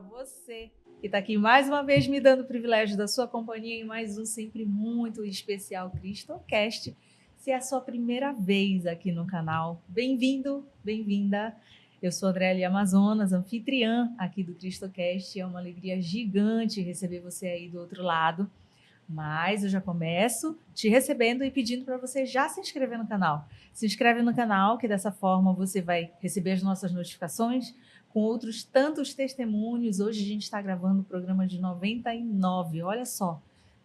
você que está aqui mais uma vez me dando o privilégio da sua companhia em mais um sempre muito especial Cristocast. Se é a sua primeira vez aqui no canal, bem-vindo, bem-vinda. Eu sou Adriele Amazonas, anfitriã aqui do Cristocast. É uma alegria gigante receber você aí do outro lado. Mas eu já começo te recebendo e pedindo para você já se inscrever no canal. Se inscreve no canal, que dessa forma você vai receber as nossas notificações com outros tantos testemunhos. Hoje a gente está gravando o programa de 99. Olha só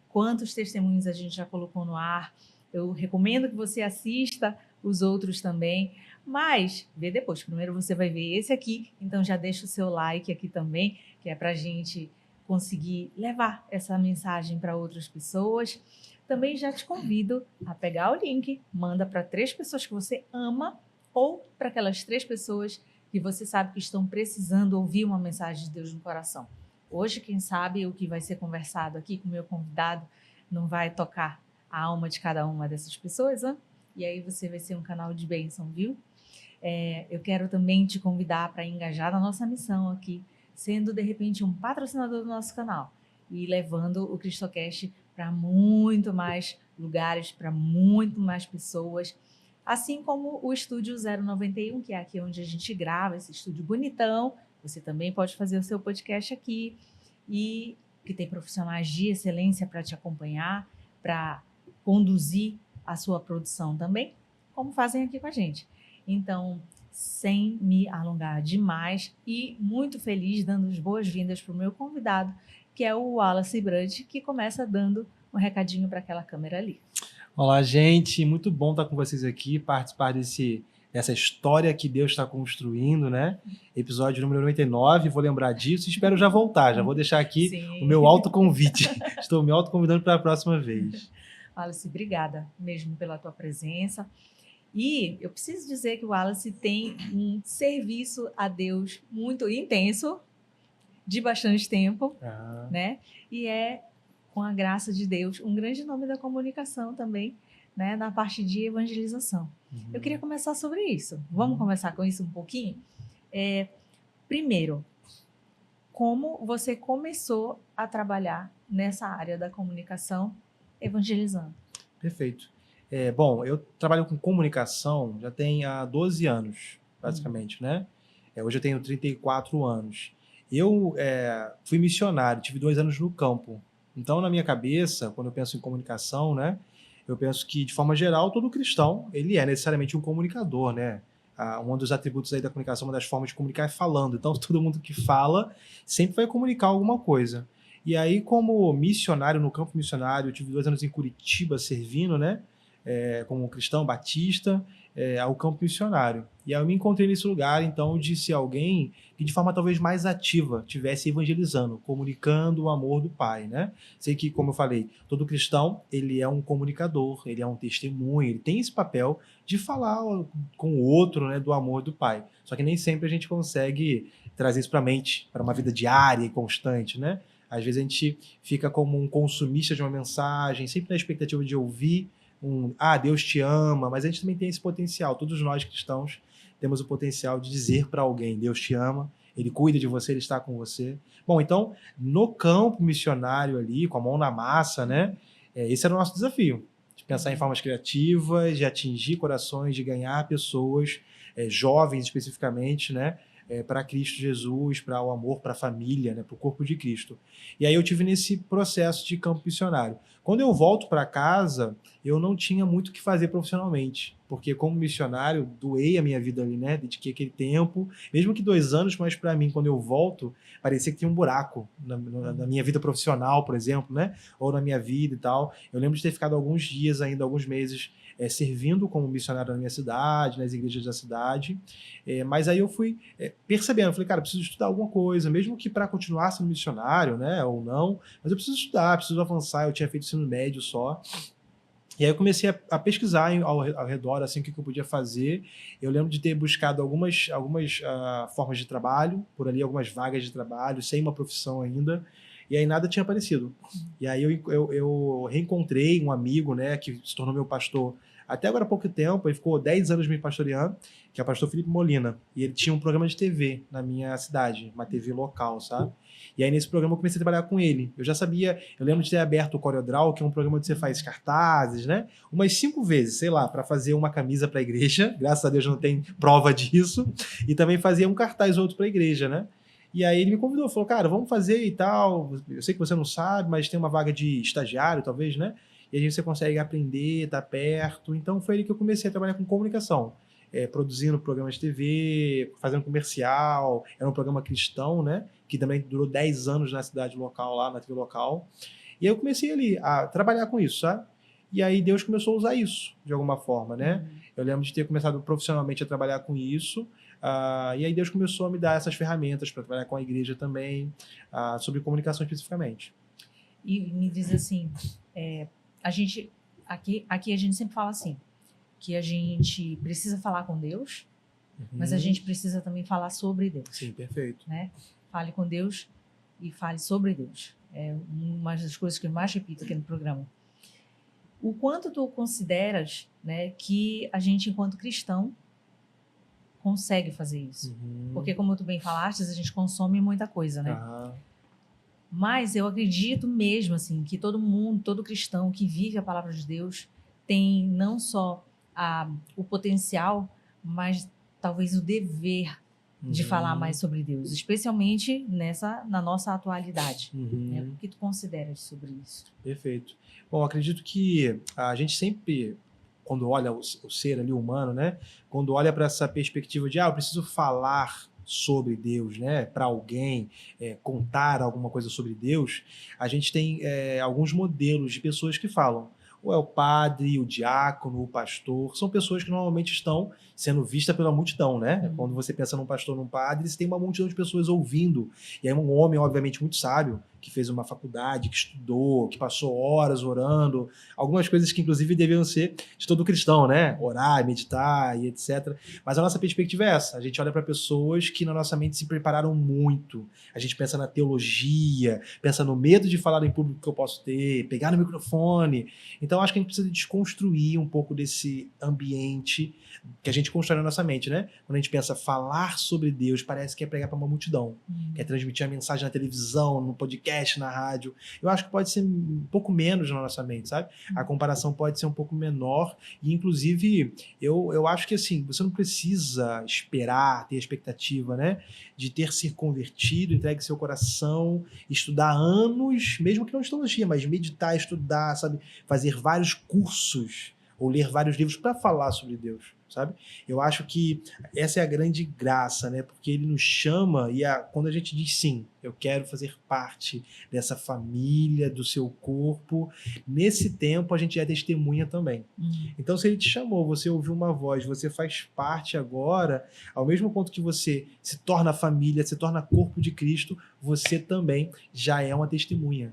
quantos testemunhos a gente já colocou no ar. Eu recomendo que você assista os outros também, mas vê depois. Primeiro você vai ver esse aqui, então já deixa o seu like aqui também, que é para a gente conseguir levar essa mensagem para outras pessoas. Também já te convido a pegar o link, manda para 3 pessoas que você ama ou para aquelas 3 pessoas que você sabe que estão precisando ouvir uma mensagem de Deus no coração. Hoje, quem sabe, o que vai ser conversado aqui com o meu convidado não vai tocar a alma de cada uma dessas pessoas, né? E aí você vai ser um canal de bênção, viu? Eu quero também te convidar para engajar na nossa missão aqui, sendo, de repente, um patrocinador do nosso canal e levando o Cristocast para muito mais lugares, para muito mais pessoas, assim como o Estúdio 091, que é aqui onde a gente grava, esse estúdio bonitão. Você também pode fazer o seu podcast aqui e que tem profissionais de excelência para te acompanhar, para conduzir a sua produção também, como fazem aqui com a gente. Então, sem me alongar demais e muito feliz, dando as boas-vindas para o meu convidado, que é o Wallace Brant, que começa dando um recadinho para aquela câmera ali. Olá, gente, muito bom estar com vocês aqui, participar dessa história que Deus está construindo, né? Episódio número 99, vou lembrar disso, espero já voltar, já vou deixar aqui Sim. O meu autoconvite, estou me autoconvidando para a próxima vez. Wallace, obrigada mesmo pela tua presença. E eu preciso dizer que o Wallace tem um serviço a Deus muito intenso, de bastante tempo, né? E com a graça de Deus, um grande nome da comunicação também, né? Na parte de evangelização. Eu queria começar sobre isso. Vamos começar com isso um pouquinho? Primeiro, como você começou a trabalhar nessa área da comunicação evangelizando? Perfeito. Bom, eu trabalho com comunicação já tem há 12 anos, basicamente, né? Hoje eu tenho 34 anos. Eu fui missionário, tive 2 anos no campo. Então, na minha cabeça, quando eu penso em comunicação, né? Eu penso que, de forma geral, todo cristão, ele é necessariamente um comunicador, né? Um dos atributos aí da comunicação, uma das formas de comunicar é falando. Então, todo mundo que fala sempre vai comunicar alguma coisa. E aí, como missionário, no campo missionário, eu tive 2 anos em Curitiba servindo, né? Como cristão batista, ao campo missionário. E aí eu me encontrei nesse lugar, então, de ser alguém que de forma talvez mais ativa estivesse evangelizando, comunicando o amor do Pai, né? Sei que, como eu falei, todo cristão, ele é um comunicador, ele é um testemunho, ele tem esse papel de falar com o outro, né, do amor do Pai. Só que nem sempre a gente consegue trazer isso para a mente, para uma vida diária e constante, né? Às vezes a gente fica como um consumista de uma mensagem, sempre na expectativa de ouvir Deus te ama, mas a gente também tem esse potencial. Todos nós cristãos temos o potencial de dizer para alguém, Deus te ama, Ele cuida de você, Ele está com você. Bom, então, no campo missionário ali, com a mão na massa, né? Esse era o nosso desafio, de pensar em formas criativas, de atingir corações, de ganhar pessoas, jovens especificamente, né? Para Cristo Jesus, para o amor, para a família, né, para o corpo de Cristo. E aí eu tive nesse processo de campo missionário. Quando eu volto para casa, eu não tinha muito o que fazer profissionalmente, porque como missionário, doei a minha vida ali, né, dediquei aquele tempo, mesmo que 2 anos, mas para mim, quando eu volto, parecia que tinha um buraco na minha vida profissional, por exemplo, né, ou na minha vida e tal. Eu lembro de ter ficado alguns dias ainda, alguns meses, servindo como missionário na minha cidade, nas igrejas da cidade, mas aí eu fui percebendo, falei, cara, preciso estudar alguma coisa, mesmo que para continuar sendo missionário, né, ou não, mas eu preciso estudar, preciso avançar. Eu tinha feito ensino médio só. E aí eu comecei a pesquisar ao redor, assim, o que eu podia fazer. Eu lembro de ter buscado algumas formas de trabalho, por ali, algumas vagas de trabalho, sem uma profissão ainda, e aí nada tinha aparecido. E aí eu reencontrei um amigo, né, que se tornou meu pastor Até agora há pouco tempo, ele ficou 10 anos me pastoreando, que é o pastor Felipe Molina. E ele tinha um programa de TV na minha cidade, uma TV local, sabe? E aí nesse programa eu comecei a trabalhar com ele. Eu já sabia, eu lembro de ter aberto o CorelDRAW, que é um programa onde você faz cartazes, né? Umas 5 vezes, sei lá, para fazer uma camisa para a igreja. Graças a Deus não tem prova disso. E também fazia um cartaz ou outro para a igreja, né? E aí ele me convidou, falou, cara, vamos fazer e tal. Eu sei que você não sabe, mas tem uma vaga de estagiário, talvez, né? E aí você consegue aprender, tá perto. Então foi aí que eu comecei a trabalhar com comunicação. Produzindo programas de TV, fazendo comercial. Era um programa cristão, né? Que também durou 10 anos na cidade local, lá na TV local. E aí eu comecei ali a trabalhar com isso, sabe? E aí Deus começou a usar isso, de alguma forma, né? Eu lembro de ter começado profissionalmente a trabalhar com isso. E aí Deus começou a me dar essas ferramentas para trabalhar com a igreja também, sobre comunicação especificamente. E me diz assim, a gente aqui a gente sempre fala assim, que a gente precisa falar com Deus, mas a gente precisa também falar sobre Deus. Sim, perfeito. Né? Fale com Deus e fale sobre Deus. É uma das coisas que eu mais repito aqui no programa. O quanto tu consideras, né, que a gente, enquanto cristão, consegue fazer isso? Porque, como tu bem falaste, a gente consome muita coisa, né? Mas eu acredito mesmo, assim, que todo mundo, todo cristão que vive a palavra de Deus tem não só o potencial, mas talvez o dever de falar mais sobre Deus, especialmente na nossa atualidade. Né? O que tu consideras sobre isso? Perfeito. Bom, acredito que a gente sempre, quando olha o ser ali humano, né? Quando olha para essa perspectiva de, eu preciso falar sobre Deus, né? Para alguém, contar alguma coisa sobre Deus, a gente tem alguns modelos de pessoas que falam. Ou é o padre, o diácono, o pastor, são pessoas que normalmente estão sendo vistas pela multidão, né? Quando você pensa num pastor, num padre, você tem uma multidão de pessoas ouvindo. E aí um homem, obviamente, muito sábio, que fez uma faculdade, que estudou, que passou horas orando, algumas coisas que, inclusive, deviam ser de todo cristão, né? Orar, meditar e etc. Mas a nossa perspectiva é essa. A gente olha para pessoas que, na nossa mente, se prepararam muito. A gente pensa na teologia, pensa no medo de falar em público que eu posso ter, pegar no microfone. Então, acho que a gente precisa desconstruir um pouco desse ambiente que a gente constrói na nossa mente, né? Quando a gente pensa falar sobre Deus, parece que é pregar para uma multidão, que é transmitir a mensagem na televisão, no podcast, na rádio. Eu acho que pode ser um pouco menos na nossa mente, sabe? A comparação pode ser um pouco menor e, inclusive, eu acho que, assim, você não precisa esperar, ter a expectativa, né? De ter se convertido, entregue seu coração, estudar anos, mesmo que não de teologia, mas meditar, estudar, sabe? Fazer vários cursos ou ler vários livros para falar sobre Deus, sabe? Eu acho que essa é a grande graça, né? Porque ele nos chama e quando a gente diz sim, eu quero fazer parte dessa família, do seu corpo, nesse tempo a gente é testemunha também. Então, se ele te chamou, você ouviu uma voz, você faz parte agora, ao mesmo ponto que você se torna família, se torna corpo de Cristo, você também já é uma testemunha.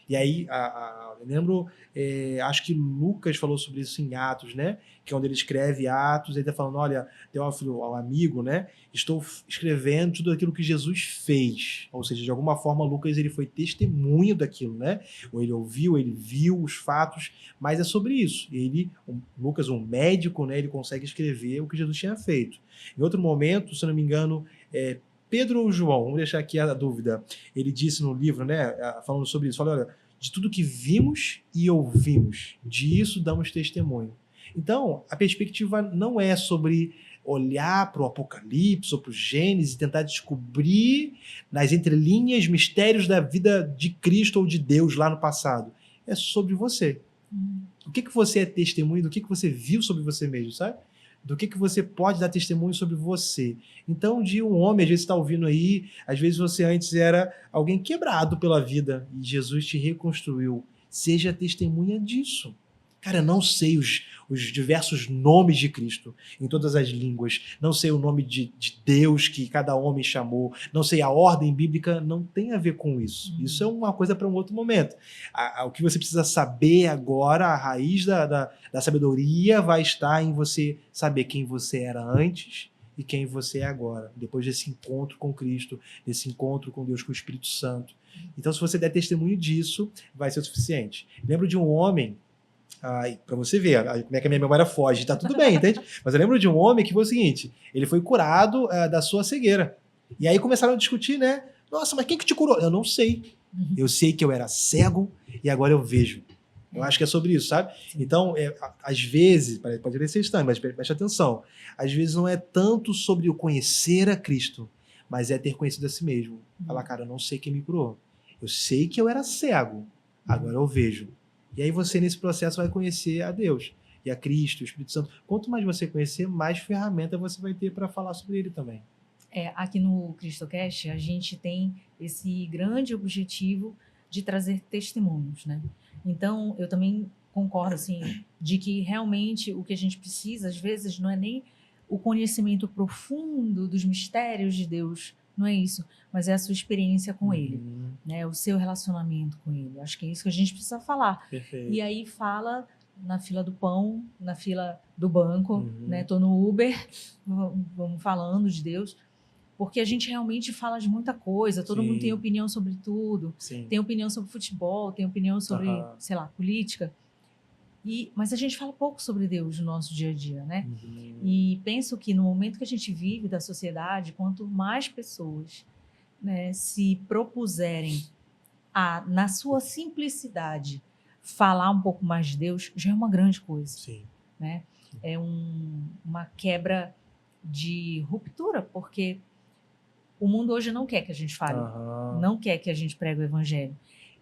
E aí, eu lembro, acho que Lucas falou sobre isso em Atos, né? Que é onde ele escreve Atos, ele está falando, olha, Teófilo, ao amigo, né? Estou escrevendo tudo aquilo que Jesus fez. Ou seja, de alguma forma, Lucas ele foi testemunho daquilo, né? Ou ele ouviu, ele viu os fatos, mas é sobre isso. Lucas, um médico, né? Ele consegue escrever o que Jesus tinha feito. Em outro momento, se não me engano, Pedro ou João, vamos deixar aqui a dúvida, ele disse no livro, né, falando sobre isso, falou, olha, de tudo que vimos e ouvimos, disso damos testemunho. Então, a perspectiva não é sobre olhar para o Apocalipse ou para o Gênesis e tentar descobrir nas entrelinhas mistérios da vida de Cristo ou de Deus lá no passado. É sobre você. O que você é testemunho, do que você viu sobre você mesmo, sabe? Do que você pode dar testemunho sobre você. Então, de um homem, às vezes você está ouvindo aí, às vezes você antes era alguém quebrado pela vida e Jesus te reconstruiu. Seja testemunha disso. Cara, eu não sei os diversos nomes de Cristo em todas as línguas. Não sei o nome de Deus que cada homem chamou. Não sei a ordem bíblica. Não tem a ver com isso. Isso é uma coisa para um outro momento. O que você precisa saber agora, a raiz da sabedoria vai estar em você saber quem você era antes e quem você é agora. Depois desse encontro com Cristo, desse encontro com Deus, com o Espírito Santo. Então, se você der testemunho disso, vai ser o suficiente. Lembro de um homem Para você ver como é que a minha memória foge, tá tudo bem, entende? Mas eu lembro de um homem que foi o seguinte, ele foi curado da sua cegueira. E aí começaram a discutir, né? Nossa, mas quem que te curou? Eu não sei. Eu sei que eu era cego e agora eu vejo. Eu acho que é sobre isso, sabe? Então, às vezes, pode parecer estranho, mas preste atenção. Às vezes não é tanto sobre o conhecer a Cristo, mas é ter conhecido a si mesmo. Falar, cara, eu não sei quem me curou. Eu sei que eu era cego, agora eu vejo. E aí você, nesse processo, vai conhecer a Deus e a Cristo, o Espírito Santo. Quanto mais você conhecer, mais ferramenta você vai ter para falar sobre ele também. Aqui no CristoCast, a gente tem esse grande objetivo de trazer testemunhos, né? Então, eu também concordo, assim, de que realmente o que a gente precisa, às vezes, não é nem o conhecimento profundo dos mistérios de Deus, não é isso, mas é a sua experiência com Ele, né? O seu relacionamento com Ele. Acho que é isso que a gente precisa falar. Perfeito. E aí fala na fila do pão, na fila do banco, né? Tô no Uber, vamos falando de Deus, porque a gente realmente fala de muita coisa, todo mundo tem opinião sobre tudo, tem opinião sobre futebol, tem opinião sobre, sei lá, política, mas a gente fala pouco sobre Deus no nosso dia a dia, né? E penso que no momento que a gente vive da sociedade, quanto mais pessoas, né, se propuserem a, na sua simplicidade, falar um pouco mais de Deus, já é uma grande coisa. Né? É uma quebra de ruptura, porque o mundo hoje não quer que a gente fale, não quer que a gente pregue o evangelho.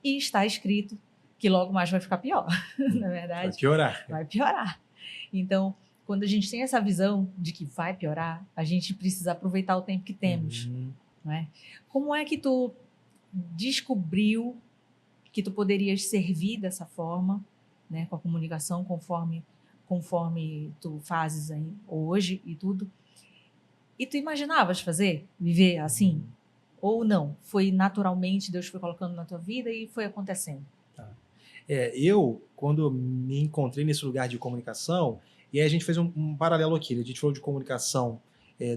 E está escrito que logo mais vai ficar pior, na verdade. Vai piorar. Vai piorar. Então, quando a gente tem essa visão de que vai piorar, a gente precisa aproveitar o tempo que temos. Não é? Como é que tu descobriu que tu poderias servir dessa forma, né, com a comunicação conforme tu fazes aí hoje e tudo? E tu imaginavas viver assim? Ou não? Foi naturalmente, Deus foi colocando na tua vida e foi acontecendo? Eu, quando me encontrei nesse lugar de comunicação, e aí a gente fez um paralelo aqui, a gente falou de comunicação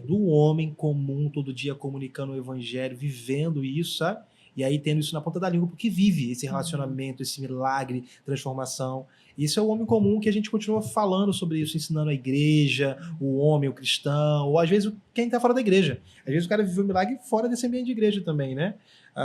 do homem comum, todo dia comunicando o evangelho, vivendo isso, sabe? E aí tendo isso na ponta da língua, porque vive esse relacionamento, esse milagre, transformação. Isso é o homem comum que a gente continua falando sobre isso, ensinando a igreja, o homem, o cristão, ou às vezes quem está fora da igreja. Às vezes o cara viveu um milagre fora desse ambiente de igreja também, né?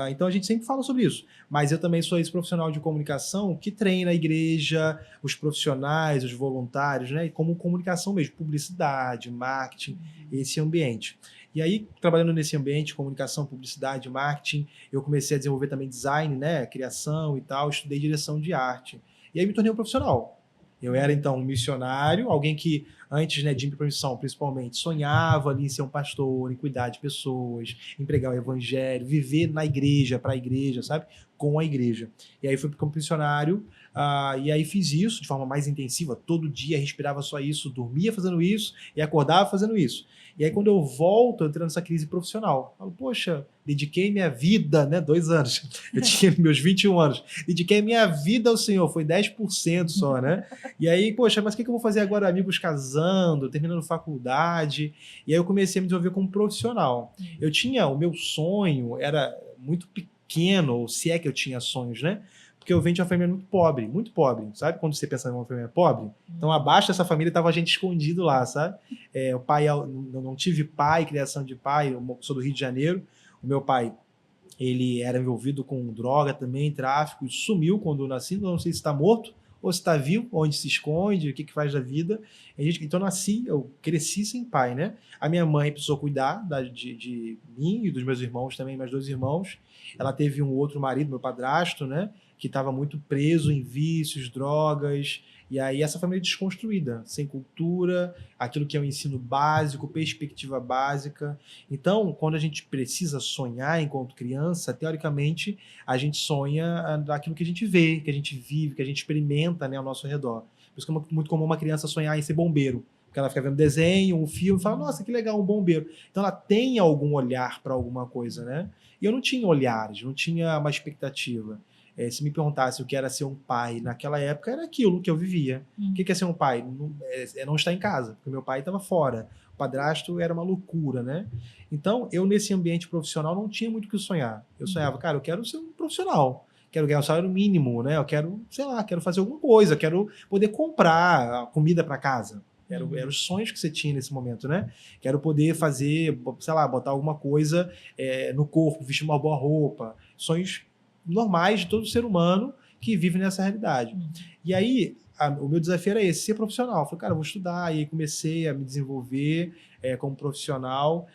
Então a gente sempre fala sobre isso. Mas eu também sou esse profissional de comunicação que treina a igreja, os profissionais, os voluntários, né? Como comunicação mesmo, publicidade, marketing, esse ambiente. E aí, trabalhando nesse ambiente, comunicação, publicidade, marketing, eu comecei a desenvolver também design, né? Criação e tal, estudei direção de arte. E aí me tornei um profissional. Eu era, então, um missionário, alguém que, antes, né, de ir para a missão, principalmente, sonhava ali em ser um pastor, em cuidar de pessoas, em pregar o evangelho, viver na igreja, para a igreja, sabe? Com a igreja. E aí fui como missionário, e aí fiz isso de forma mais intensiva, todo dia respirava só isso, dormia fazendo isso e acordava fazendo isso. E aí quando eu volto, eu entro nessa crise profissional. Falo, poxa, dediquei minha vida, né? 2 anos. Eu tinha meus 21 anos. Dediquei minha vida ao Senhor, foi 10% só, né? E aí, poxa, mas o que eu vou fazer agora? Amigos casando, terminando faculdade. E aí eu comecei a me desenvolver como profissional. Eu tinha, o meu sonho era muito pequeno, ou se é que eu tinha sonhos, né? Porque eu venho de uma família muito pobre, sabe? Quando você pensa em uma família pobre, então abaixo dessa família estava a gente escondido lá, sabe? O pai, eu não tive pai, criação de pai, eu sou do Rio de Janeiro, o meu pai, ele era envolvido com droga também, tráfico, e sumiu quando eu nasci, não sei se está morto, ou se está vivo, onde se esconde, o que faz da vida. Então eu cresci sem pai, né? A minha mãe precisou cuidar de mim e dos meus irmãos também, meus 2 irmãos. Ela teve um outro marido, meu padrasto, né? Que estava muito preso em vícios, drogas, e aí essa família desconstruída, sem cultura, aquilo que é o ensino básico, perspectiva básica. Então, quando a gente precisa sonhar enquanto criança, teoricamente, a gente sonha daquilo que a gente vê, que a gente vive, que a gente experimenta, né, ao nosso redor. Por isso que é muito comum uma criança sonhar em ser bombeiro, porque ela fica vendo desenho, um filme, e fala, nossa, que legal, um bombeiro. Então ela tem algum olhar para alguma coisa, né? E eu não tinha olhares, não tinha uma expectativa. Se me perguntasse o que era ser um pai naquela época, era aquilo que eu vivia. O que é ser um pai? Não estar em casa, porque meu pai estava fora. O padrasto era uma loucura, né? Então, eu nesse ambiente profissional não tinha muito o que sonhar. Eu sonhava, cara, eu quero ser um profissional. quero ganhar o salário mínimo, né? Eu quero, sei lá, quero fazer alguma coisa, quero poder comprar comida para casa. Eram os sonhos que você tinha nesse momento, né? Quero poder fazer, sei lá, botar alguma coisa no corpo, vestir uma boa roupa. Sonhos normais de todo ser humano que vive nessa realidade. E aí, o meu desafio era esse, ser profissional. Eu falei, cara, eu vou estudar. E aí comecei a me desenvolver como profissional.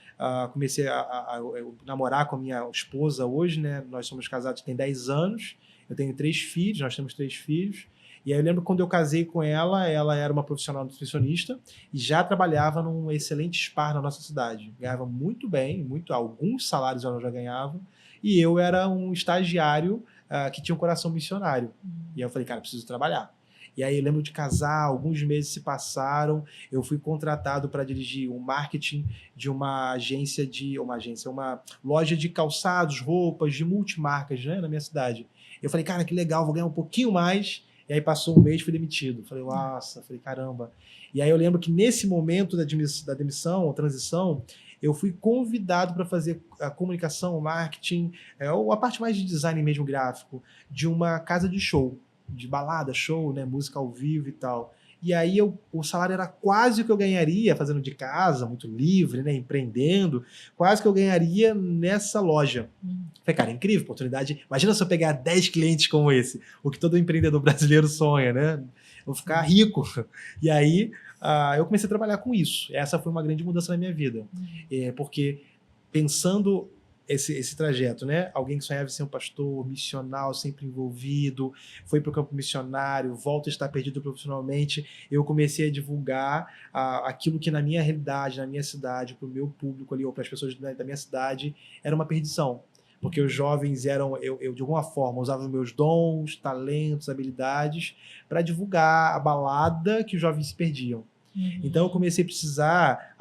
Comecei a namorar com a minha esposa hoje, né? Nós somos casados tem 10 anos. Eu tenho 3 filhos, nós temos 3 filhos. E aí eu lembro quando eu casei com ela era uma profissional nutricionista e já trabalhava num excelente spa na nossa cidade. Ganhava muito bem, alguns salários ela já ganhava. E eu era um estagiário que tinha um coração missionário. E aí eu falei, cara, preciso trabalhar. E aí eu lembro de casar, alguns meses se passaram, eu fui contratado para dirigir o marketing de uma loja de calçados, roupas, de multimarcas, né, na minha cidade. Eu falei, cara, que legal, vou ganhar um pouquinho mais. E aí passou um mês, fui demitido. Falei, nossa, caramba. E aí eu lembro que nesse momento da demissão, transição, eu fui convidado para fazer a comunicação, o marketing, ou a parte mais de design mesmo gráfico, de uma casa de show, de balada, show, né, música ao vivo e tal. E aí o salário era quase o que eu ganharia fazendo de casa, muito livre, né, empreendendo, quase que eu ganharia nessa loja. Falei, cara, incrível, oportunidade. Imagina se eu pegar 10 clientes como esse, o que todo empreendedor brasileiro sonha, né? Eu vou ficar rico. E aí eu comecei a trabalhar com isso. Essa foi uma grande mudança na minha vida. Porque pensando esse trajeto, né? Alguém que sonhava em ser um pastor, missional, sempre envolvido, foi para o campo missionário, volta a estar perdido profissionalmente. Eu comecei a divulgar aquilo que na minha realidade, na minha cidade, para o meu público ali, ou para as pessoas da minha cidade, era uma perdição. Porque os jovens eu de alguma forma usava os meus dons, talentos, habilidades para divulgar a balada que os jovens se perdiam. Então eu comecei a precisar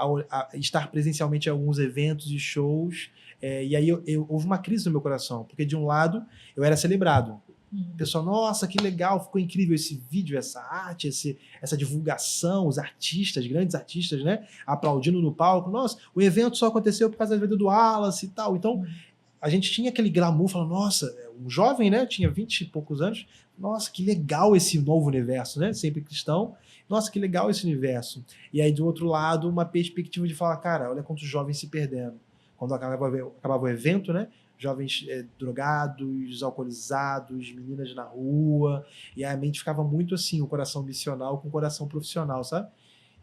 estar presencialmente em alguns eventos e shows, e aí houve uma crise no meu coração, porque de um lado eu era celebrado. O pessoal, nossa, que legal, ficou incrível esse vídeo, essa arte, essa divulgação, os artistas, grandes artistas, né, aplaudindo no palco. Nossa, o evento só aconteceu por causa da vida do Wallace e tal. Então, a gente tinha aquele glamour, falando, nossa, um jovem, né, tinha 20 e poucos anos, nossa, que legal esse novo universo, né, sempre cristão, nossa, que legal esse universo. E aí, do outro lado, uma perspectiva de falar, cara, olha quantos jovens se perdendo. Quando acabava o evento, né, jovens drogados, alcoolizados, meninas na rua, e a mente ficava muito assim, o coração missional com o coração profissional, sabe?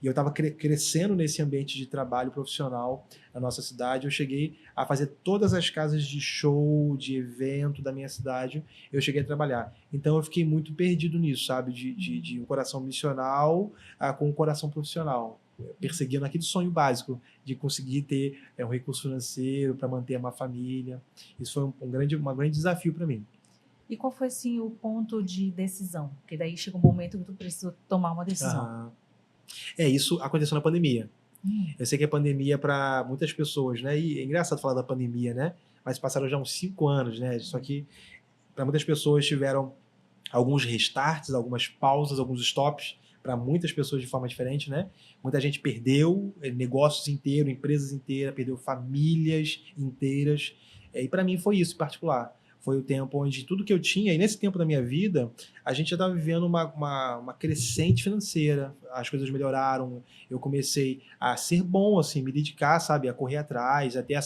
E eu estava crescendo nesse ambiente de trabalho profissional na nossa cidade. Eu cheguei a fazer todas as casas de show, de evento da minha cidade. Eu cheguei a trabalhar. Então eu fiquei muito perdido nisso, sabe? De um coração missional com um coração profissional. Perseguindo aquele sonho básico de conseguir ter um recurso financeiro para manter uma família. Isso foi um grande desafio para mim. E qual foi, assim, o ponto de decisão? Porque daí chega um momento que tu precisa tomar uma decisão. Isso aconteceu na pandemia. Eu sei que a pandemia para muitas pessoas, né? E é engraçado falar da pandemia, né? Mas passaram já uns 5 anos, né? Só que para muitas pessoas tiveram alguns restarts, algumas pausas, alguns stops, para muitas pessoas de forma diferente, né? Muita gente perdeu negócios inteiros, empresas inteiras, perdeu famílias inteiras. E para mim foi isso em particular. Foi o tempo onde tudo que eu tinha, e nesse tempo da minha vida, a gente já estava vivendo uma crescente financeira, as coisas melhoraram, eu comecei a ser bom, assim, me dedicar, sabe, a correr atrás, a ter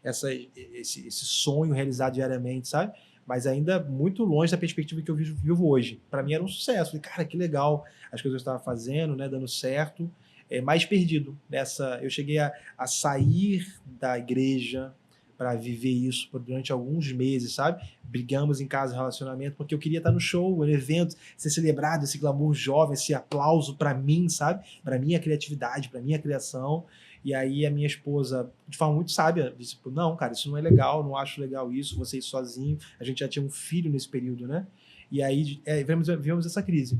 esse sonho realizado diariamente, sabe? Mas ainda muito longe da perspectiva que eu vivo hoje. Para mim era um sucesso, falei, cara, que legal as coisas que eu estava fazendo, né, dando certo, mais perdido nessa. Eu cheguei a sair da igreja para viver isso durante alguns meses, sabe? Brigamos em casa, relacionamento, porque eu queria estar no show, no evento, ser celebrado, esse glamour jovem, esse aplauso para mim, sabe? Para minha criatividade, para minha criação. E aí a minha esposa, de forma muito sábia, disse, não, cara, isso não é legal, não acho legal isso, você ir sozinho. A gente já tinha um filho nesse período, né? E aí vivemos essa crise.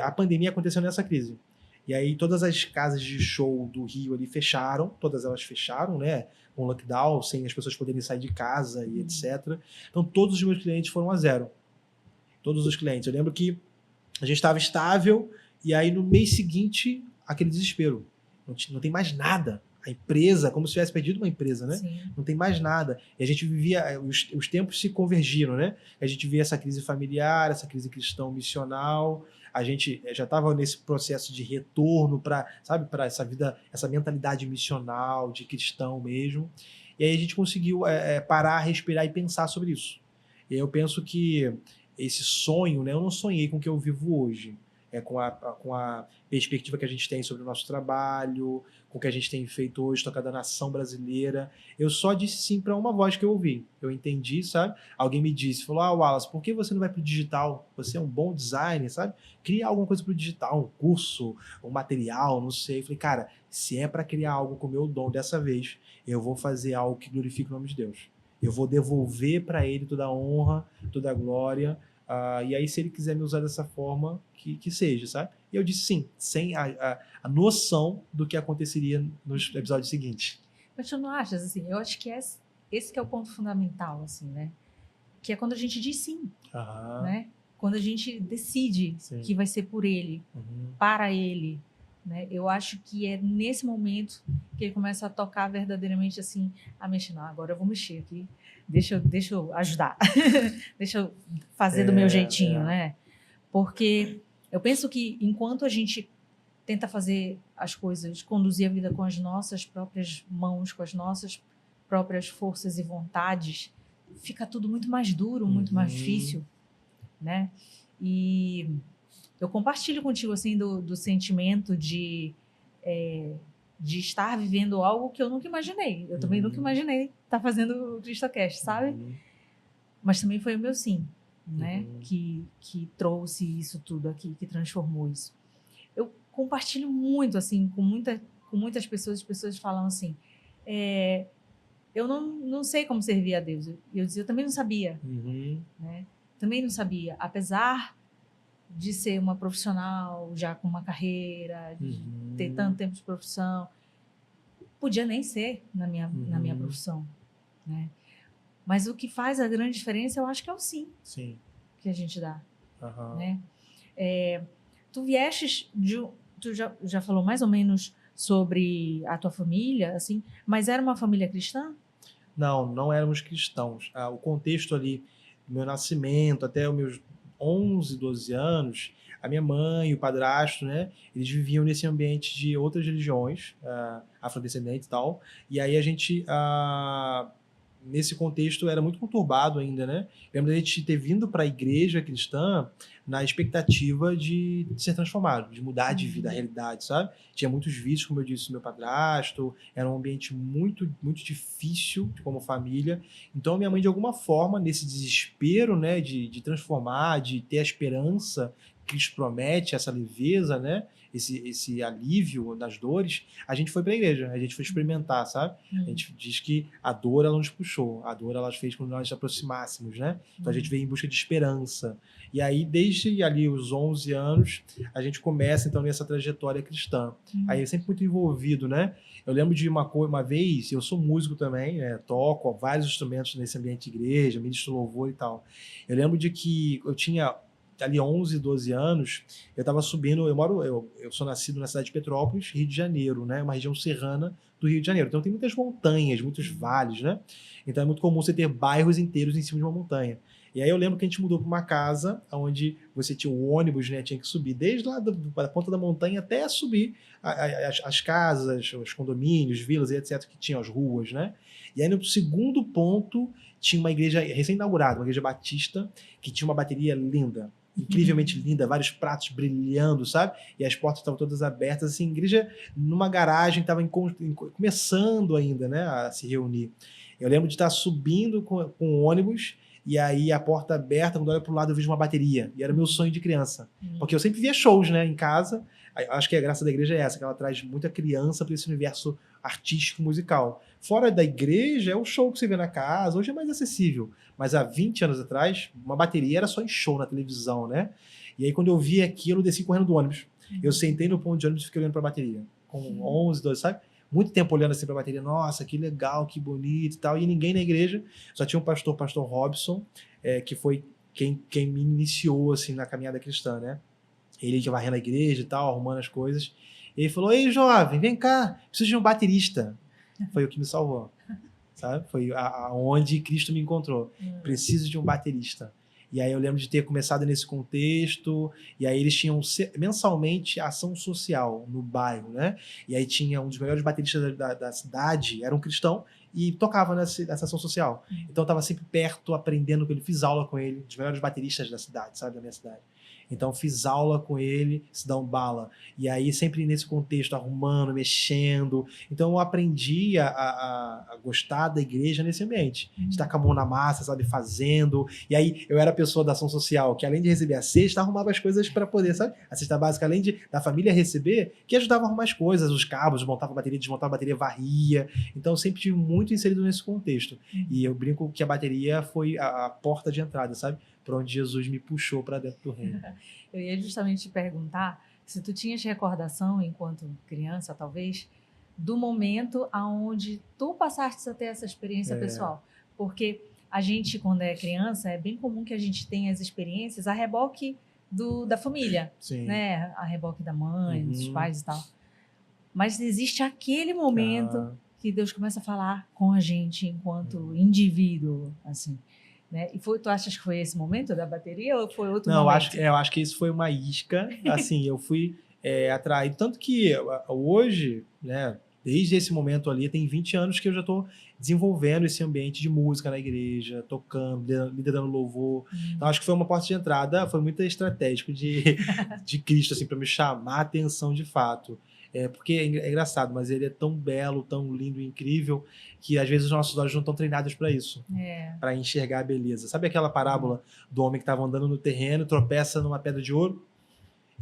A pandemia aconteceu nessa crise. E aí todas as casas de show do Rio ali fecharam, todas elas fecharam, né? Com lockdown, sem as pessoas poderem sair de casa e etc. Então todos os meus clientes foram a zero. Todos os clientes. Eu lembro que a gente estava estável e aí no mês seguinte, aquele desespero. Não tem mais nada. a empresa, como se tivesse perdido uma empresa, né? Sim. Não tem mais nada. E a gente vivia, os tempos se convergiram, né? A gente via essa crise familiar, essa crise cristão missional, a gente já estava nesse processo de retorno para, sabe, para essa vida, essa mentalidade missional, de cristão mesmo. E aí a gente conseguiu parar, respirar e pensar sobre isso. E aí eu penso que esse sonho, né, eu não sonhei com o que eu vivo hoje. Com a perspectiva que a gente tem sobre o nosso trabalho, com o que a gente tem feito hoje, tocando a nação brasileira. Eu só disse sim para uma voz que eu ouvi. Eu entendi, sabe? Alguém me disse, falou, Wallace, por que você não vai para o digital? Você é um bom designer, sabe? Cria alguma coisa para o digital, um curso, um material, não sei. Eu falei, cara, se é para criar algo com o meu dom dessa vez, eu vou fazer algo que glorifique o nome de Deus. Eu vou devolver para ele toda a honra, toda a glória. E aí, se ele quiser me usar dessa forma, que seja, sabe? E eu disse sim, sem a noção do que aconteceria nos episódios seguintes. Mas tu não achas, assim, eu acho que esse que é o ponto fundamental, assim, né? Que é quando a gente diz sim, né? Quando a gente decide que vai ser por ele, para ele, né? Eu acho que é nesse momento que ele começa a tocar verdadeiramente assim, a mexer, não, agora eu vou mexer aqui, deixa eu ajudar, deixa eu fazer do meu jeitinho, né? Porque eu penso que enquanto a gente tenta fazer as coisas, conduzir a vida com as nossas próprias mãos, com as nossas próprias forças e vontades, fica tudo muito mais duro, muito mais difícil, né? E eu compartilho contigo, assim, do sentimento de estar vivendo algo que eu nunca imaginei. Eu também nunca imaginei estar fazendo o CristoCast, sabe? Mas também foi o meu sim, né? Que trouxe isso tudo aqui, que transformou isso. Eu compartilho muito, assim, com muitas pessoas. As pessoas falam assim, eu não sei como servir a Deus. Eu dizia, eu também não sabia, né? Também não sabia, apesar de ser uma profissional já com uma carreira, de ter tanto tempo de profissão, podia nem ser na minha profissão, né? Mas o que faz a grande diferença, eu acho que é o sim. Que a gente dá, né? Tu viestes tu já falou mais ou menos sobre a tua família, assim, mas era uma família cristã? Não éramos cristãos. O contexto ali do meu nascimento, até os meus 11, 12 anos, a minha mãe e o padrasto, né, eles viviam nesse ambiente de outras religiões, afrodescendentes e tal, e aí a gente, nesse contexto, era muito conturbado ainda, né? Lembro da gente ter vindo para a igreja cristã na expectativa de ser transformado, de mudar de vida, a realidade, sabe? Tinha muitos vícios, como eu disse, meu padrasto, era um ambiente muito, muito difícil como família. Então, minha mãe, de alguma forma, nesse desespero, né, de transformar, de ter a esperança que Cristo promete, essa leveza, né? Esse alívio nas dores, a gente foi para a igreja, a gente foi experimentar, sabe? A gente diz que a dor, ela nos puxou, a dor, ela fez com que nós nos aproximássemos, né? Então a gente veio em busca de esperança. E aí, desde ali os 11 anos, a gente começa, então, nessa trajetória cristã. Aí é sempre muito envolvido, né? Eu lembro de uma vez, eu sou músico também, toco vários instrumentos nesse ambiente de igreja, ministro louvor e tal. Eu lembro de que eu tinha ali 11, 12 anos, eu estava subindo, eu sou nascido na cidade de Petrópolis, Rio de Janeiro, né? Uma região serrana do Rio de Janeiro. Então tem muitas montanhas, muitos vales, né? Então é muito comum você ter bairros inteiros em cima de uma montanha. E aí eu lembro que a gente mudou para uma casa onde você tinha o ônibus, né? Tinha que subir desde lá da ponta da montanha até subir as casas, os condomínios, vilas e etc. que tinham as ruas, né? E aí no segundo ponto tinha uma igreja recém-inaugurada, uma igreja batista, que tinha uma bateria linda, incrivelmente linda, vários pratos brilhando, sabe? E as portas estavam todas abertas, assim, igreja numa garagem, estava começando ainda, né, a se reunir. Eu lembro de estar subindo com o ônibus, e aí a porta aberta, quando eu olho para o lado eu vejo uma bateria, e era meu sonho de criança. Porque eu sempre via shows, né, em casa. Acho que a graça da igreja é essa, que ela traz muita criança para esse universo artístico musical. Fora da igreja, é o show que você vê na casa, hoje é mais acessível. Mas há 20 anos atrás, uma bateria era só em show na televisão, né? E aí quando eu vi aquilo, eu desci correndo do ônibus. Eu sentei no ponto de ônibus e fiquei olhando para a bateria. Com 11, 12, sabe? Muito tempo olhando assim para a bateria. Nossa, que legal, que bonito e tal. E ninguém na igreja. Só tinha um pastor Robson, que foi quem me iniciou assim na caminhada cristã, né? Ele já varrendo a igreja e tal, arrumando as coisas. Ele falou, ei, jovem, vem cá, preciso de um baterista. Foi o que me salvou, sabe? Foi aonde Cristo me encontrou. Preciso de um baterista. E aí eu lembro de ter começado nesse contexto, e aí eles tinham mensalmente ação social no bairro, né? E aí tinha um dos melhores bateristas da cidade, era um cristão, e tocava nessa ação social. Então eu estava sempre perto, aprendendo com ele, fiz aula com ele, dos melhores bateristas da cidade, sabe? Da minha cidade. Então fiz aula com ele, se dá um bala. E aí sempre nesse contexto, arrumando, mexendo. Então eu aprendi a gostar da igreja nesse ambiente. De estar com a mão na massa, sabe, fazendo. E aí eu era a pessoa da ação social, que além de receber a cesta, arrumava as coisas para poder, sabe? A cesta básica, além da família receber, que ajudava a arrumar as coisas, os cabos, montava a bateria, desmontava a bateria, varria. Então eu sempre tive muito inserido nesse contexto. E eu brinco que a bateria foi a porta de entrada, sabe? Para onde Jesus me puxou para dentro do reino. Eu ia justamente te perguntar se tu tinhas recordação, enquanto criança, talvez, do momento aonde tu passaste a ter essa experiência pessoal. Porque a gente, quando é criança, é bem comum que a gente tenha as experiências a reboque da família, né? A reboque da mãe, dos pais e tal. Mas existe aquele momento que Deus começa a falar com a gente enquanto indivíduo, assim. Né? E tu achas que foi esse momento da bateria ou foi outro momento? Não, eu acho que isso foi uma isca. Assim, eu fui atraído. Tanto que hoje, né, desde esse momento ali, tem 20 anos que eu já estou desenvolvendo esse ambiente de música na igreja, tocando, liderando louvor. Então, acho que foi uma porta de entrada, foi muito estratégico de Cristo, assim, para me chamar a atenção de fato. Porque é engraçado, mas ele é tão belo, tão lindo e incrível, que às vezes os nossos olhos não estão treinados para isso, para enxergar a beleza. Sabe aquela parábola do homem que estava andando no terreno, tropeça numa pedra de ouro?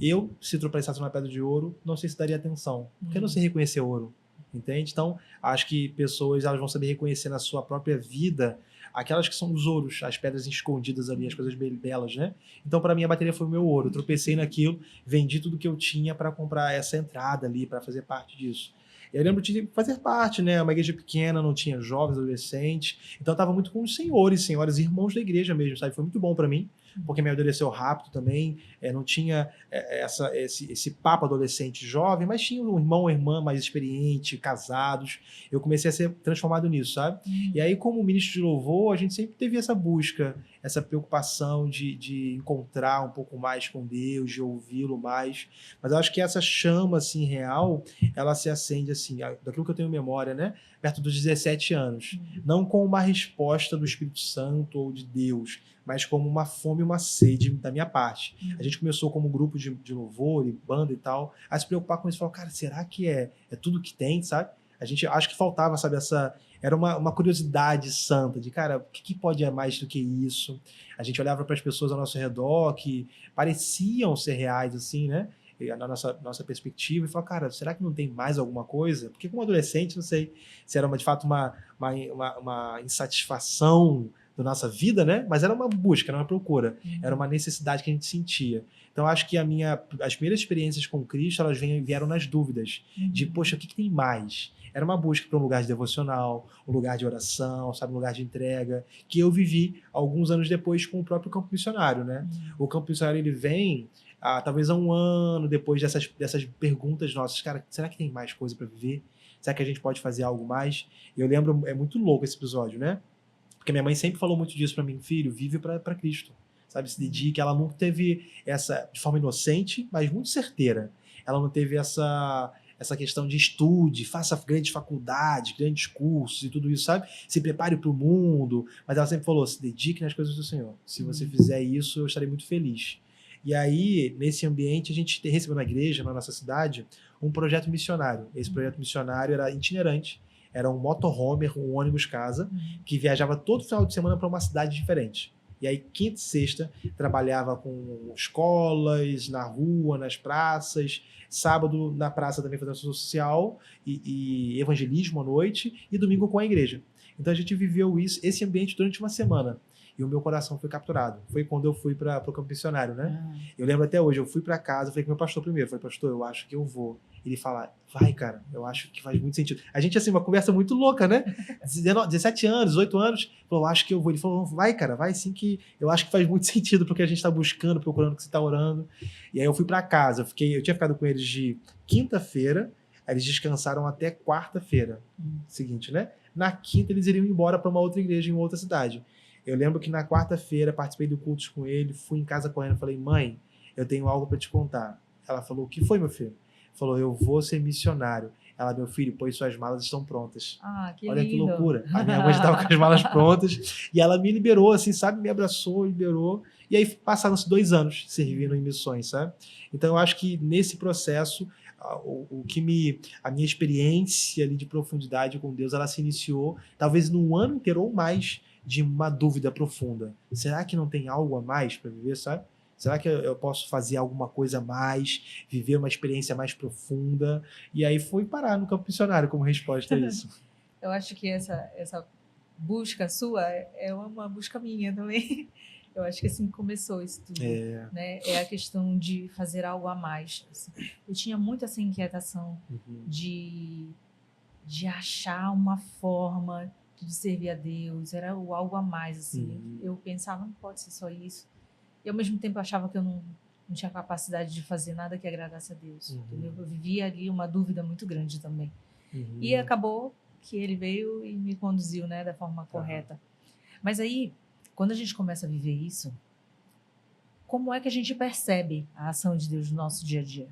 Eu, se tropeçasse numa pedra de ouro, não sei se daria atenção, porque eu não sei reconhecer ouro, entende? Então, acho que pessoas elas vão saber reconhecer na sua própria vida aquelas que são os ouros, as pedras escondidas ali, as coisas belas, né? Então, para mim, a bateria foi o meu ouro. Eu tropecei naquilo, vendi tudo que eu tinha para comprar essa entrada ali, para fazer parte disso. Eu lembro de fazer parte, né? Uma igreja pequena, não tinha jovens, adolescentes. Então, eu estava muito com os senhores, irmãos da igreja mesmo, sabe? Foi muito bom para mim, porque me amadureceu rápido também. Não tinha esse papo adolescente jovem, mas tinha um irmão ou irmã mais experiente, casados. Eu comecei a ser transformado nisso, sabe? E aí, como ministro de louvor, a gente sempre teve essa busca, essa preocupação de encontrar um pouco mais com Deus, de ouvi-lo mais. Mas eu acho que essa chama, assim, real, ela se acende, assim, daquilo que eu tenho memória, né? Perto dos 17 anos. Não com uma resposta do Espírito Santo ou de Deus, mas como uma fome e uma sede da minha parte. A gente começou como grupo de louvor e banda e tal, a se preocupar com isso. Falar, cara, será que é tudo que tem, sabe? A gente acho que faltava, sabe, era uma curiosidade santa de, cara, o que pode mais do que isso? A gente olhava para as pessoas ao nosso redor que pareciam ser reais, assim, né? Na nossa perspectiva, e falava, cara, será que não tem mais alguma coisa? Porque como adolescente, não sei se era de fato uma insatisfação da nossa vida, né? Mas era uma busca, era uma procura, era uma necessidade que a gente sentia. Então, acho que as primeiras experiências com Cristo, elas vieram nas dúvidas, de, poxa, o que tem mais? Era uma busca para um lugar de devocional, um lugar de oração, sabe, um lugar de entrega, que eu vivi alguns anos depois com o próprio campo missionário, né? O campo missionário, ele vem talvez há um ano depois dessas perguntas nossas, cara, será que tem mais coisa para viver? Será que a gente pode fazer algo mais? E eu lembro, é muito louco esse episódio, né? Porque minha mãe sempre falou muito disso para mim, filho, vive para Cristo, sabe? Se dedique. Ela nunca teve de forma inocente, mas muito certeira. Ela não teve essa questão de estude, faça grandes faculdades, grandes cursos e tudo isso, sabe? Se prepare para o mundo. Mas ela sempre falou, se dedique nas coisas do Senhor. Se você fizer isso, eu estarei muito feliz. E aí, nesse ambiente, a gente recebeu na igreja, na nossa cidade, um projeto missionário. Esse projeto missionário era itinerante, era um motorhome, um ônibus casa, que viajava todo final de semana para uma cidade diferente. E aí, quinta e sexta, trabalhava com escolas, na rua, nas praças. Sábado, na praça também fazendo ação social e evangelismo à noite. E domingo com a igreja. Então, a gente viveu esse ambiente durante uma semana. e o meu coração foi capturado. Foi quando eu fui para o campo missionário, né? Ah, Eu lembro até hoje, eu fui para casa, falei com meu pastor primeiro, falei, pastor, eu acho que eu vou. Ele fala, vai, cara, eu acho que faz muito sentido. A gente, assim, uma conversa muito louca, né? 17 anos, 18 anos, falou, eu acho que eu vou. Ele falou, vai, cara, vai sim, que eu acho que faz muito sentido porque a gente está buscando, procurando o que você está orando. E aí eu fui para casa, eu tinha ficado com eles de quinta-feira, aí eles descansaram até quarta-feira seguinte, né? Na quinta eles iriam embora para uma outra igreja em outra cidade. Eu lembro que na quarta-feira participei do culto com ele, fui em casa correndo, falei, mãe, eu tenho algo para te contar. Ela falou, o que foi, meu filho? Falou, eu vou ser missionário. Ela, meu filho, pois suas malas estão prontas. que Olha que lindo. loucura. A minha mãe já estava com as malas prontas e ela me liberou, assim, sabe? Me abraçou, liberou. E aí passaram-se 2 anos servindo em missões, sabe? Então eu acho que nesse processo, a minha experiência ali de profundidade com Deus, ela se iniciou talvez num ano inteiro ou mais de uma dúvida profunda. Será que não tem algo a mais para viver, sabe? Será que eu posso fazer alguma coisa a mais, viver uma experiência mais profunda? E aí fui parar no campo missionário como resposta a isso. Eu acho que essa busca sua é uma busca minha também. Eu acho que assim começou isso tudo, né? É a questão de fazer algo a mais. Assim. Eu tinha muito essa inquietação de achar uma forma de servir a Deus, era o algo a mais, assim. Eu pensava, não pode ser só isso. E ao mesmo tempo eu achava que eu não tinha capacidade de fazer nada que agradasse a Deus, entendeu? Eu vivia ali uma dúvida muito grande também. E acabou que ele veio e me conduziu, né, da forma correta. Mas aí, quando a gente começa a viver isso, como é que a gente percebe a ação de Deus no nosso dia a dia?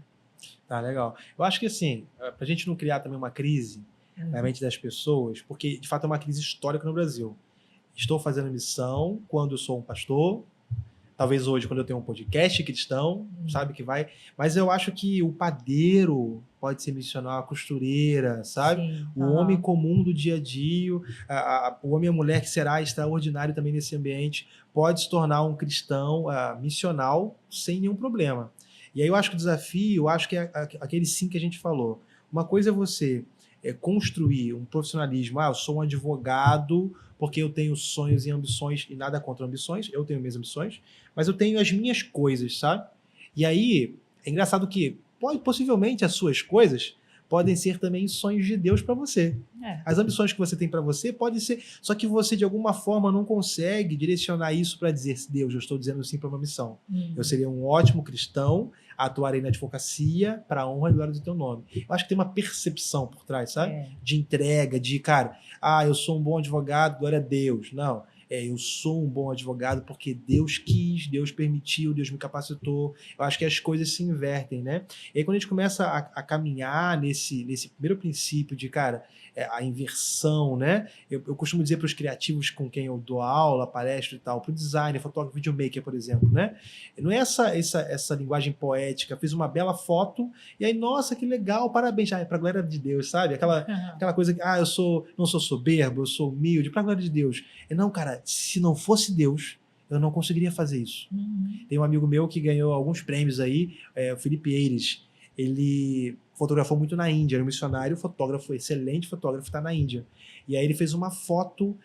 Tá, legal. Eu acho que assim, pra gente não criar também uma crise na mente das pessoas, porque de fato é uma crise histórica no Brasil. Estou fazendo missão quando eu sou um pastor, talvez hoje quando eu tenho um podcast cristão, sabe, que vai... Mas eu acho que o padeiro pode ser missionário, a costureira, sabe? Sim, o homem comum do dia a dia, o homem e a mulher que será extraordinário também nesse ambiente, pode se tornar um cristão missional sem nenhum problema. E aí eu acho que o desafio, eu acho que é aquele sim que a gente falou. Uma coisa é você construir um profissionalismo. Eu sou um advogado porque eu tenho sonhos e ambições, e nada contra ambições, eu tenho minhas ambições, mas eu tenho as minhas coisas, sabe? E aí, é engraçado que possivelmente as suas coisas podem ser também sonhos de Deus para você. As ambições que você tem para você podem ser, só que você de alguma forma não consegue direcionar isso para dizer, Deus, eu estou dizendo sim para uma missão. Eu seria um ótimo cristão, atuarei na advocacia para a honra e glória do teu nome. Eu acho que tem uma percepção por trás, sabe? De entrega, de, cara, eu sou um bom advogado, glória a Deus. Não, eu sou um bom advogado porque Deus quis, Deus permitiu, Deus me capacitou. Eu acho que as coisas se invertem, né? E aí quando a gente começa a caminhar nesse primeiro princípio de, cara, a inversão, né? Eu costumo dizer para os criativos com quem eu dou aula, palestra e tal, para o designer, fotógrafo, videomaker, por exemplo, né? Não é essa linguagem poética, fiz uma bela foto e aí, nossa, que legal, parabéns, para a glória de Deus, sabe? Aquela coisa que, eu não sou soberbo, eu sou humilde, para a glória de Deus. Não, cara, se não fosse Deus, eu não conseguiria fazer isso. Tem um amigo meu que ganhou alguns prêmios aí, o Felipe Eires. Ele fotografou muito na Índia, era um missionário, fotógrafo, excelente fotógrafo, está na Índia. E aí ele fez uma foto,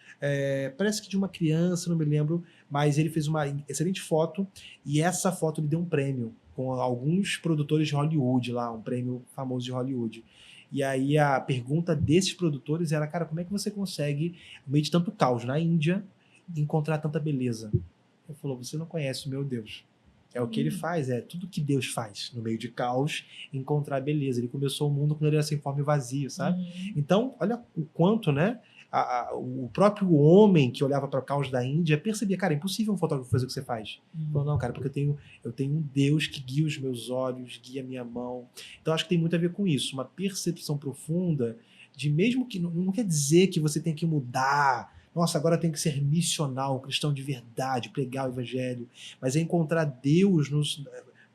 parece que de uma criança, não me lembro, mas ele fez uma excelente foto e essa foto lhe deu um prêmio com alguns produtores de Hollywood lá, um prêmio famoso de Hollywood. E aí a pergunta desses produtores era, cara, como é que você consegue, no meio de tanto caos na Índia, encontrar tanta beleza? Ele falou, você não conhece o meu Deus. É o que ele faz, é tudo que Deus faz no meio de caos, encontrar beleza. Ele começou o mundo quando ele era sem forma e vazio, sabe? Então, olha o quanto, né? O próprio homem que olhava para o caos da Índia percebia, cara, é impossível um fotógrafo fazer o que você faz. Falou, não, cara, porque eu tenho um Deus que guia os meus olhos, guia a minha mão. Então, acho que tem muito a ver com isso, uma percepção profunda de mesmo que não quer dizer que você tem que mudar. Nossa, agora tem que ser missional, um cristão de verdade, pregar o evangelho. Mas é encontrar Deus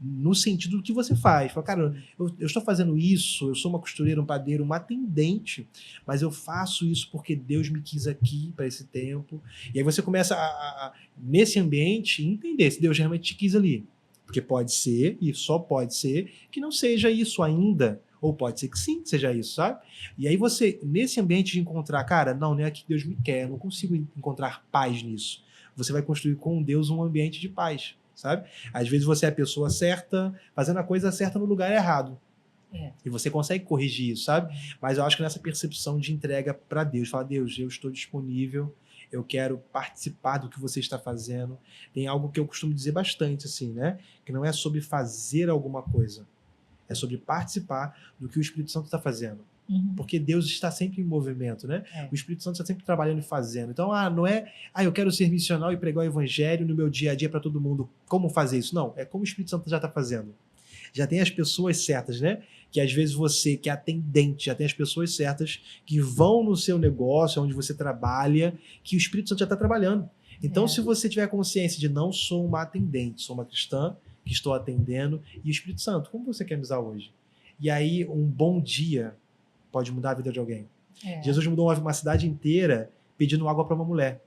no sentido do que você faz. Fala, cara, eu estou fazendo isso, eu sou uma costureira, um padeiro, uma atendente, mas eu faço isso porque Deus me quis aqui para esse tempo. E aí você começa nesse ambiente, entender se Deus realmente te quis ali. Porque pode ser, e só pode ser, que não seja isso ainda. Ou pode ser que sim, seja isso, sabe? E aí você, nesse ambiente de encontrar, cara, não é aqui que Deus me quer, eu não consigo encontrar paz nisso. você vai construir com Deus um ambiente de paz, sabe? Às vezes você é a pessoa certa, fazendo a coisa certa no lugar errado. E você consegue corrigir isso, sabe? Mas eu acho que nessa percepção de entrega para Deus, falar, Deus, eu estou disponível, eu quero participar do que você está fazendo. Tem algo que eu costumo dizer bastante, assim, né? Que não é sobre fazer alguma coisa, é sobre participar do que o Espírito Santo está fazendo. Porque Deus está sempre em movimento, né? O Espírito Santo está sempre trabalhando e fazendo. Então, não é, eu quero ser missional e pregar o evangelho no meu dia a dia para todo mundo. Como fazer isso? Não, é como o Espírito Santo já está fazendo. Já tem as pessoas certas, né? Que às vezes você, que é atendente, já tem as pessoas certas que vão no seu negócio, onde você trabalha, que o Espírito Santo já está trabalhando. Então, se você tiver consciência de não sou uma atendente, sou uma cristã que estou atendendo, e o Espírito Santo, como você quer me usar hoje? E aí, um bom dia pode mudar a vida de alguém. Jesus mudou uma cidade inteira pedindo água para uma mulher.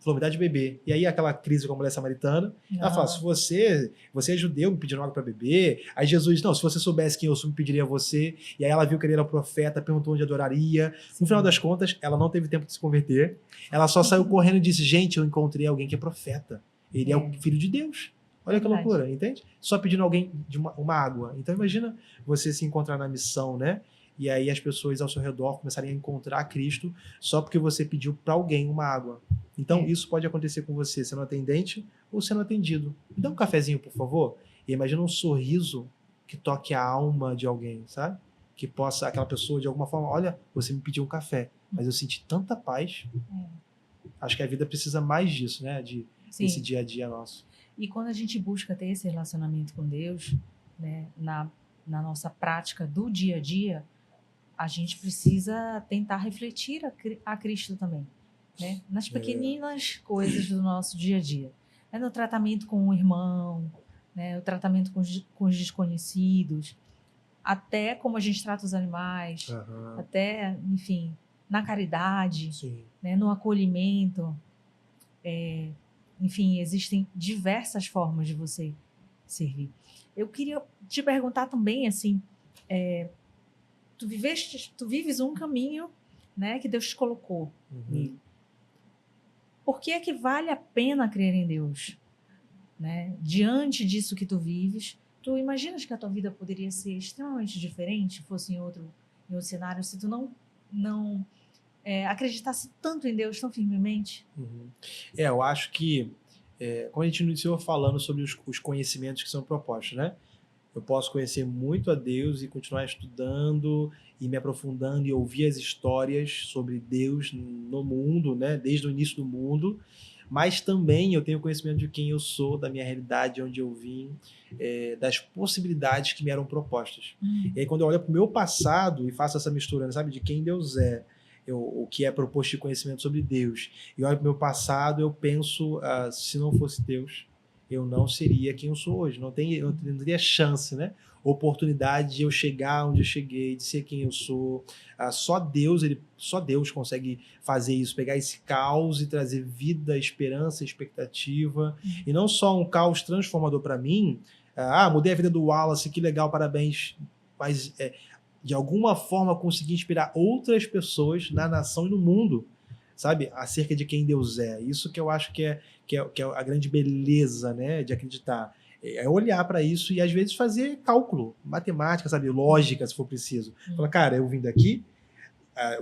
Falou, me dá de beber. E aí aquela crise com a mulher samaritana, ela fala, se você é judeu, me pedindo água para beber. Aí Jesus, não, se você soubesse quem eu sou, me pediria a você. E aí ela viu que ele era o profeta, perguntou onde adoraria. No final das contas, ela não teve tempo de se converter. Ela só saiu correndo e disse, gente, eu encontrei alguém que é profeta. Ele é o filho de Deus. Olha que loucura, entende? Só pedindo alguém de uma água. Então imagina você se encontrar na missão, né? E aí as pessoas ao seu redor começarem a encontrar Cristo só porque você pediu para alguém uma água. Então isso pode acontecer com você, sendo atendente ou sendo atendido. Me dá um cafezinho, por favor. E imagina um sorriso que toque a alma de alguém, sabe? Que possa, aquela pessoa de alguma forma, olha, você me pediu um café, mas eu senti tanta paz. Acho que a vida precisa mais disso, né? Desse dia a dia nosso. E quando a gente busca ter esse relacionamento com Deus, né, na nossa prática do dia a dia, a gente precisa tentar refletir a Cristo também, né? Nas pequeninas coisas do nosso dia a dia. No tratamento com o irmão, né? O tratamento com os desconhecidos, até como a gente trata os animais, até, enfim, na caridade, né? No acolhimento. Enfim, existem diversas formas de você servir. Eu queria te perguntar também, assim, tu vives um caminho, né, que Deus te colocou nele. Por que é que vale a pena crer em Deus? Né? Diante disso que tu vives, tu imaginas que a tua vida poderia ser extremamente diferente, fosse em outro cenário, se tu não acreditasse tanto em Deus tão firmemente? Eu acho que, como a gente iniciou falando sobre os conhecimentos que são propostos, né? Eu posso conhecer muito a Deus e continuar estudando e me aprofundando e ouvir as histórias sobre Deus no mundo, né? Desde o início do mundo. Mas também eu tenho conhecimento de quem eu sou, da minha realidade, onde eu vim, das possibilidades que me eram propostas. E aí, quando eu olho para o meu passado e faço essa mistura, sabe, de quem Deus é, o que é proposto de conhecimento sobre Deus, e olho para o meu passado, eu penso, se não fosse Deus, eu não seria quem eu sou hoje. Não teria chance, né? Oportunidade de eu chegar onde eu cheguei, de ser quem eu sou. Só Deus consegue fazer isso, pegar esse caos e trazer vida, esperança, expectativa. E não só um caos transformador para mim. Mudei a vida do Wallace, que legal, parabéns. Mas, de alguma forma, consegui inspirar outras pessoas na nação e no mundo, sabe, acerca de quem Deus é. Isso que eu acho que é a grande beleza, né, de acreditar. É olhar para isso e, às vezes, fazer cálculo, matemática, sabe, lógica, se for preciso. Falar, cara, eu vim daqui,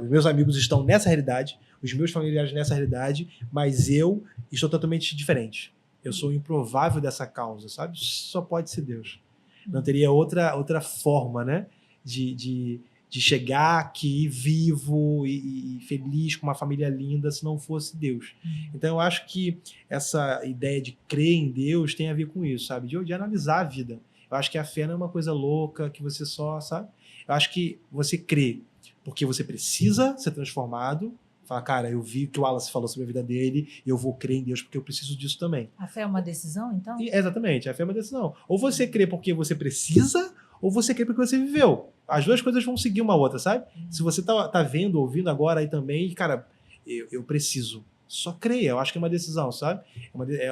os meus amigos estão nessa realidade, os meus familiares nessa realidade, mas eu estou totalmente diferente. Eu sou improvável dessa causa, sabe? Só pode ser Deus. Não teria outra forma, né, de chegar aqui vivo e feliz, com uma família linda, se não fosse Deus. Então, eu acho que essa ideia de crer em Deus tem a ver com isso, sabe? De analisar a vida. Eu acho que a fé não é uma coisa louca, que você só, sabe? Eu acho que você crê porque você precisa ser transformado. Fala, cara, eu vi o que o Wallace falou sobre a vida dele e eu vou crer em Deus porque eu preciso disso também. A fé é uma decisão, então? Exatamente, a fé é uma decisão. Ou você crê porque você precisa, ou você crê porque você viveu. As duas coisas vão seguir uma outra, sabe? Se você tá vendo, ouvindo agora aí também, cara, eu preciso. Só creia, eu acho que é uma decisão, sabe?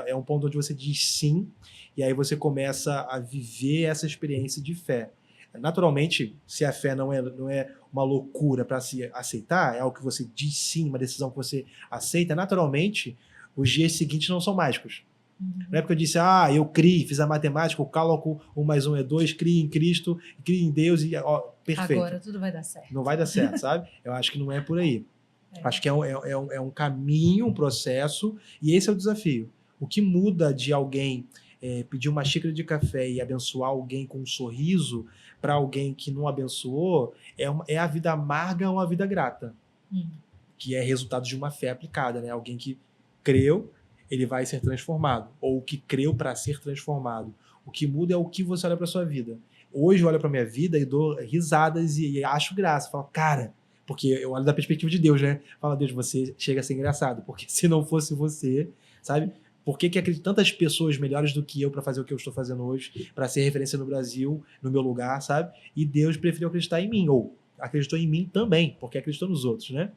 É um ponto onde você diz sim, e aí você começa a viver essa experiência de fé. Naturalmente, se a fé não é uma loucura para se aceitar, é algo que você diz sim, uma decisão que você aceita, naturalmente os dias seguintes não são mágicos. Uhum. Não é porque eu disse, eu criei, fiz a matemática, o cálculo 1 mais 1 é 2, criei em Cristo, criei em Deus, e perfeito. Agora tudo vai dar certo. Não vai dar certo, sabe? Eu acho que não é por aí. Acho que é um caminho, um processo, e esse é o desafio. O que muda de alguém pedir uma xícara de café e abençoar alguém com um sorriso para alguém que não abençoou é a vida amarga ou a vida grata, que é resultado de uma fé aplicada, né? Alguém que creu, ele vai ser transformado, ou que creu para ser transformado. O que muda é o que você olha para sua vida. Hoje eu olho para minha vida e dou risadas e acho graça. Falo, cara, porque eu olho da perspectiva de Deus, né? Fala, Deus, você chega a ser engraçado, porque se não fosse você, sabe? Por que acreditam tantas pessoas melhores do que eu para fazer o que eu estou fazendo hoje, para ser referência no Brasil, no meu lugar, sabe? E Deus preferiu acreditar em mim, ou acreditou em mim também, porque acreditou nos outros, né?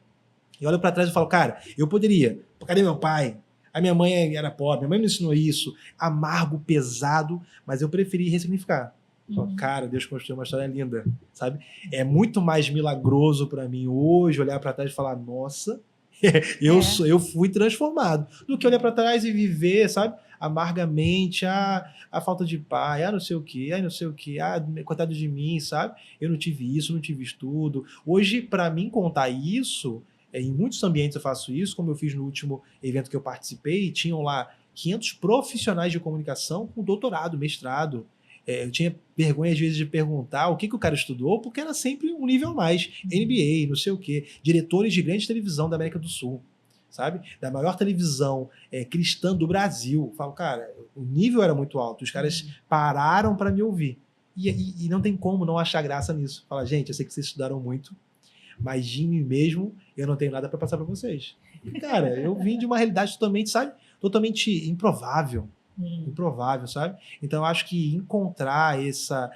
E olho para trás e falo, cara, eu poderia. Cadê meu pai? A minha mãe era pobre, minha mãe me ensinou isso, amargo, pesado, mas eu preferi ressignificar. Cara, Deus construiu uma história linda, sabe? É muito mais milagroso para mim hoje olhar para trás e falar, nossa, eu fui transformado, do que olhar para trás e viver, sabe? Amargamente, a falta de pai, não sei o quê, não sei o quê, coitado de mim, sabe? Eu não tive isso, não tive estudo. Hoje, para mim contar isso, em muitos ambientes eu faço isso, como eu fiz no último evento que eu participei, tinham lá 500 profissionais de comunicação com doutorado, mestrado. Eu tinha vergonha, às vezes, de perguntar o que o cara estudou, porque era sempre um nível a mais. NBA, não sei o quê. Diretores de grande televisão da América do Sul, sabe? Da maior televisão cristã do Brasil. Eu falo, cara, o nível era muito alto. Os caras pararam para me ouvir. E não tem como não achar graça nisso. Fala, gente, eu sei que vocês estudaram muito, mas de mim mesmo, eu não tenho nada para passar para vocês. E, cara, eu vim de uma realidade totalmente, sabe? Totalmente improvável. Improvável, sabe? Então, eu acho que encontrar essa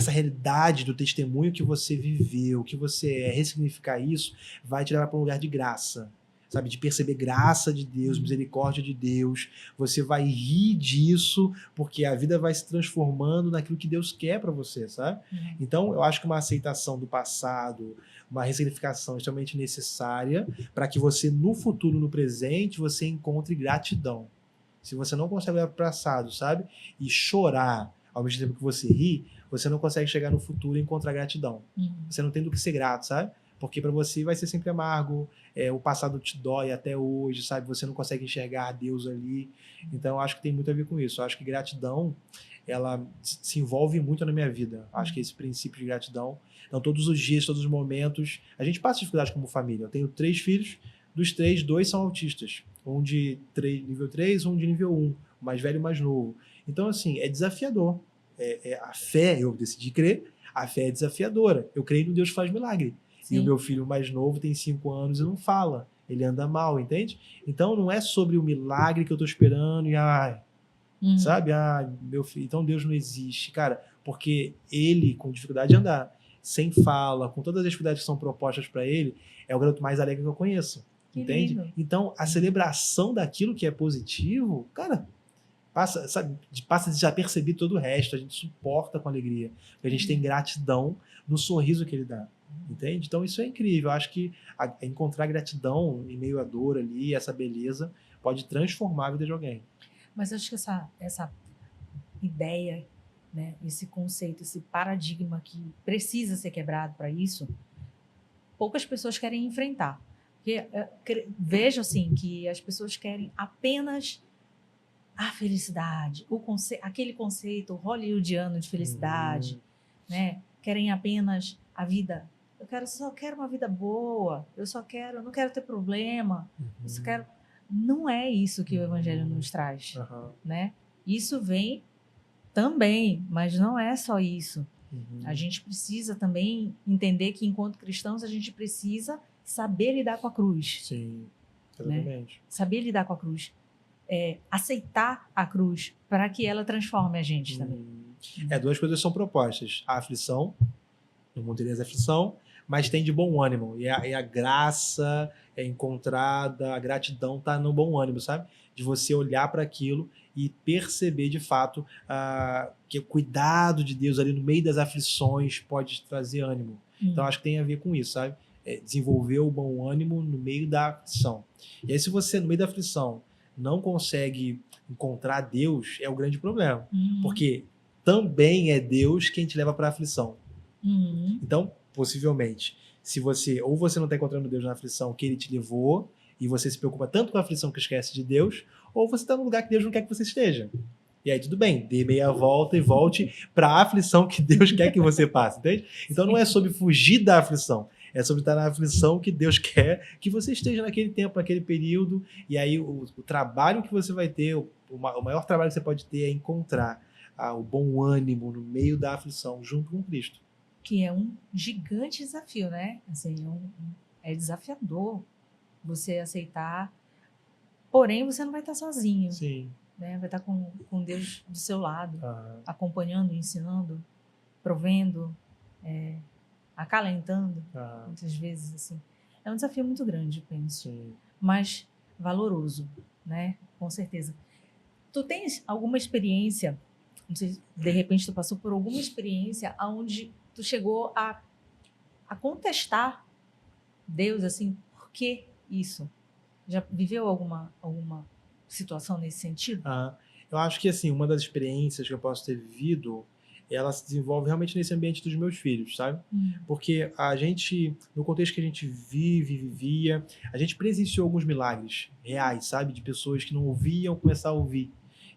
realidade do testemunho que você viveu, que você ressignificar isso, vai te levar para um lugar de graça, sabe? De perceber graça de Deus, misericórdia de Deus. Você vai rir disso, porque a vida vai se transformando naquilo que Deus quer para você, sabe? Então, eu acho que uma aceitação do passado, uma ressignificação extremamente necessária para que você, no futuro, no presente, você encontre gratidão. Se você não consegue olhar para o passado, sabe? E chorar ao mesmo tempo que você ri, você não consegue chegar no futuro e encontrar gratidão. Você não tem do que ser grato, sabe? Porque para você vai ser sempre amargo, o passado te dói até hoje, sabe? Você não consegue enxergar Deus ali. Então, eu acho que tem muito a ver com isso. Eu acho que gratidão, ela se envolve muito na minha vida. Eu acho que esse princípio de gratidão, então todos os dias, todos os momentos, a gente passa dificuldade como família. Eu tenho 3 filhos, dos 3, 2 são autistas. Um de nível 3, um de nível 1, o mais velho e o mais novo. Então, assim, é desafiador. A fé, eu decidi crer, a fé é desafiadora. Eu creio no Deus que faz milagre. Sim. E o meu filho mais novo tem 5 anos e não fala. Ele anda mal, entende? Então, não é sobre o milagre que eu estou esperando e, sabe? Meu filho, então Deus não existe. Cara, porque ele, com dificuldade de andar, sem fala, com todas as dificuldades que são propostas para ele, é o garoto mais alegre que eu conheço. Entende? Lindo. Então, a celebração daquilo que é positivo, cara, passa de já perceber todo o resto, a gente suporta com alegria, porque a gente tem gratidão no sorriso que ele dá, entende? Então, isso é incrível. Eu acho que encontrar gratidão em meio à dor ali, essa beleza, pode transformar a vida de alguém. Mas eu acho que essa ideia, né, esse conceito, esse paradigma que precisa ser quebrado para isso, poucas pessoas querem enfrentar. Porque vejo assim que as pessoas querem apenas a felicidade, aquele conceito hollywoodiano de felicidade, né? Querem apenas a vida. Só quero uma vida boa. Eu não quero ter problema. Eu só quero. Não é isso que o Evangelho nos traz, né? Isso vem também, mas não é só isso. A gente precisa também entender que enquanto cristãos a gente precisa saber lidar com a cruz. Sim, exatamente. Né? Saber lidar com a cruz. Aceitar a cruz para que ela transforme a gente também. 2 coisas são propostas. A aflição, no mundo teria aflição, mas tem de bom ânimo. E a graça é encontrada, a gratidão está no bom ânimo, sabe? De você olhar para aquilo e perceber de fato que o cuidado de Deus ali no meio das aflições pode trazer ânimo. Então, acho que tem a ver com isso, sabe? desenvolver o bom ânimo no meio da aflição. E aí, se você, no meio da aflição, não consegue encontrar Deus, é o grande problema. Porque também é Deus quem te leva para a aflição. Então, possivelmente, se você não está encontrando Deus na aflição que ele te levou, e você se preocupa tanto com a aflição que esquece de Deus, ou você está num lugar que Deus não quer que você esteja. E aí tudo bem, dê meia volta e volte para a aflição que Deus quer que você passe, entende? Então não é sobre fugir da aflição, é sobre estar na aflição que Deus quer que você esteja naquele tempo, naquele período, e aí o trabalho que você vai ter, o maior trabalho que você pode ter é encontrar o bom ânimo no meio da aflição junto com Cristo. Que é um gigante desafio, né? Assim, é desafiador você aceitar, porém você não vai estar sozinho. Sim. Né? Vai estar com Deus do seu lado, acompanhando, ensinando, provendo, acalentando, muitas vezes, assim. É um desafio muito grande, penso. Sim. Mas valoroso, né? Com certeza. Tu tens alguma experiência, não sei, de repente tu passou por alguma experiência onde tu chegou a contestar Deus, assim, por que isso? Já viveu alguma situação nesse sentido? Eu acho que, assim, uma das experiências que eu posso ter vivido, ela se desenvolve realmente nesse ambiente dos meus filhos, sabe? Porque a gente, no contexto que a gente vivia, a gente presenciou alguns milagres reais, sabe? De pessoas que não ouviam começar a ouvir.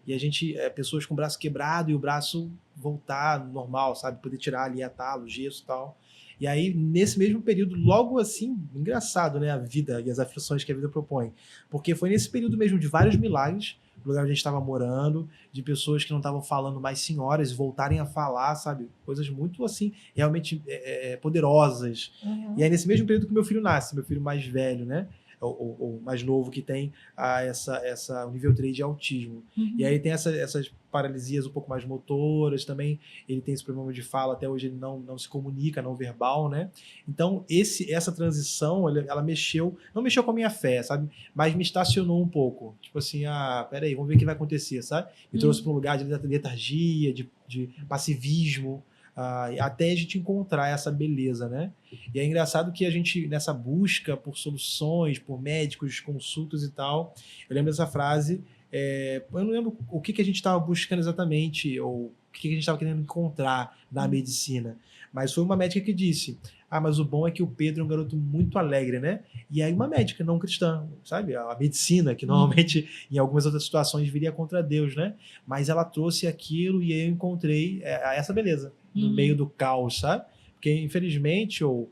E a gente, pessoas com o braço quebrado e o braço voltar normal, sabe? Poder tirar ali, atalo, gesso e tal. E aí, nesse mesmo período, logo assim, engraçado, né? A vida e as aflições que a vida propõe. Porque foi nesse período mesmo de vários milagres, no lugar onde a gente estava morando, de pessoas que não estavam falando mais senhoras e voltarem a falar, sabe? Coisas muito, assim, realmente poderosas. E aí, nesse mesmo período que meu filho nasce, meu filho mais velho, né? O mais novo, que tem o nível 3 de autismo. E aí tem essas paralisias um pouco mais motoras também, ele tem esse problema de fala, até hoje ele não se comunica, não verbal, né? Então, essa transição, ela não mexeu com a minha fé, sabe? Mas me estacionou um pouco. Tipo assim, peraí, vamos ver o que vai acontecer, sabe? Me trouxe para um lugar de letargia, de passivismo, até a gente encontrar essa beleza, né? E é engraçado que a gente, nessa busca por soluções, por médicos, consultas e tal, eu lembro dessa frase, eu não lembro o que a gente estava buscando exatamente, ou o que a gente estava querendo encontrar na medicina, mas foi uma médica que disse, mas o bom é que o Pedro é um garoto muito alegre, né? E aí uma médica não cristã, sabe? A medicina, que normalmente em algumas outras situações viria contra Deus, né? Mas ela trouxe aquilo e aí eu encontrei essa beleza no meio do caos, sabe? Porque infelizmente, ou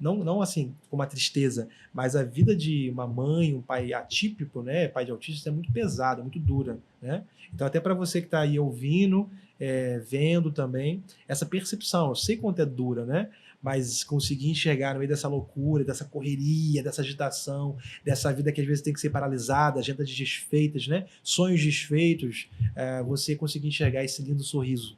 não assim, com uma tristeza, mas a vida de uma mãe, um pai atípico, né? Pai de autista, é muito pesada, muito dura, né? Então até para você que está aí ouvindo, vendo também, essa percepção, eu sei quanto é dura, né? Mas conseguir enxergar no meio dessa loucura, dessa correria, dessa agitação, dessa vida que às vezes tem que ser paralisada, agendas desfeitas, né? Sonhos desfeitos, você conseguir enxergar esse lindo sorriso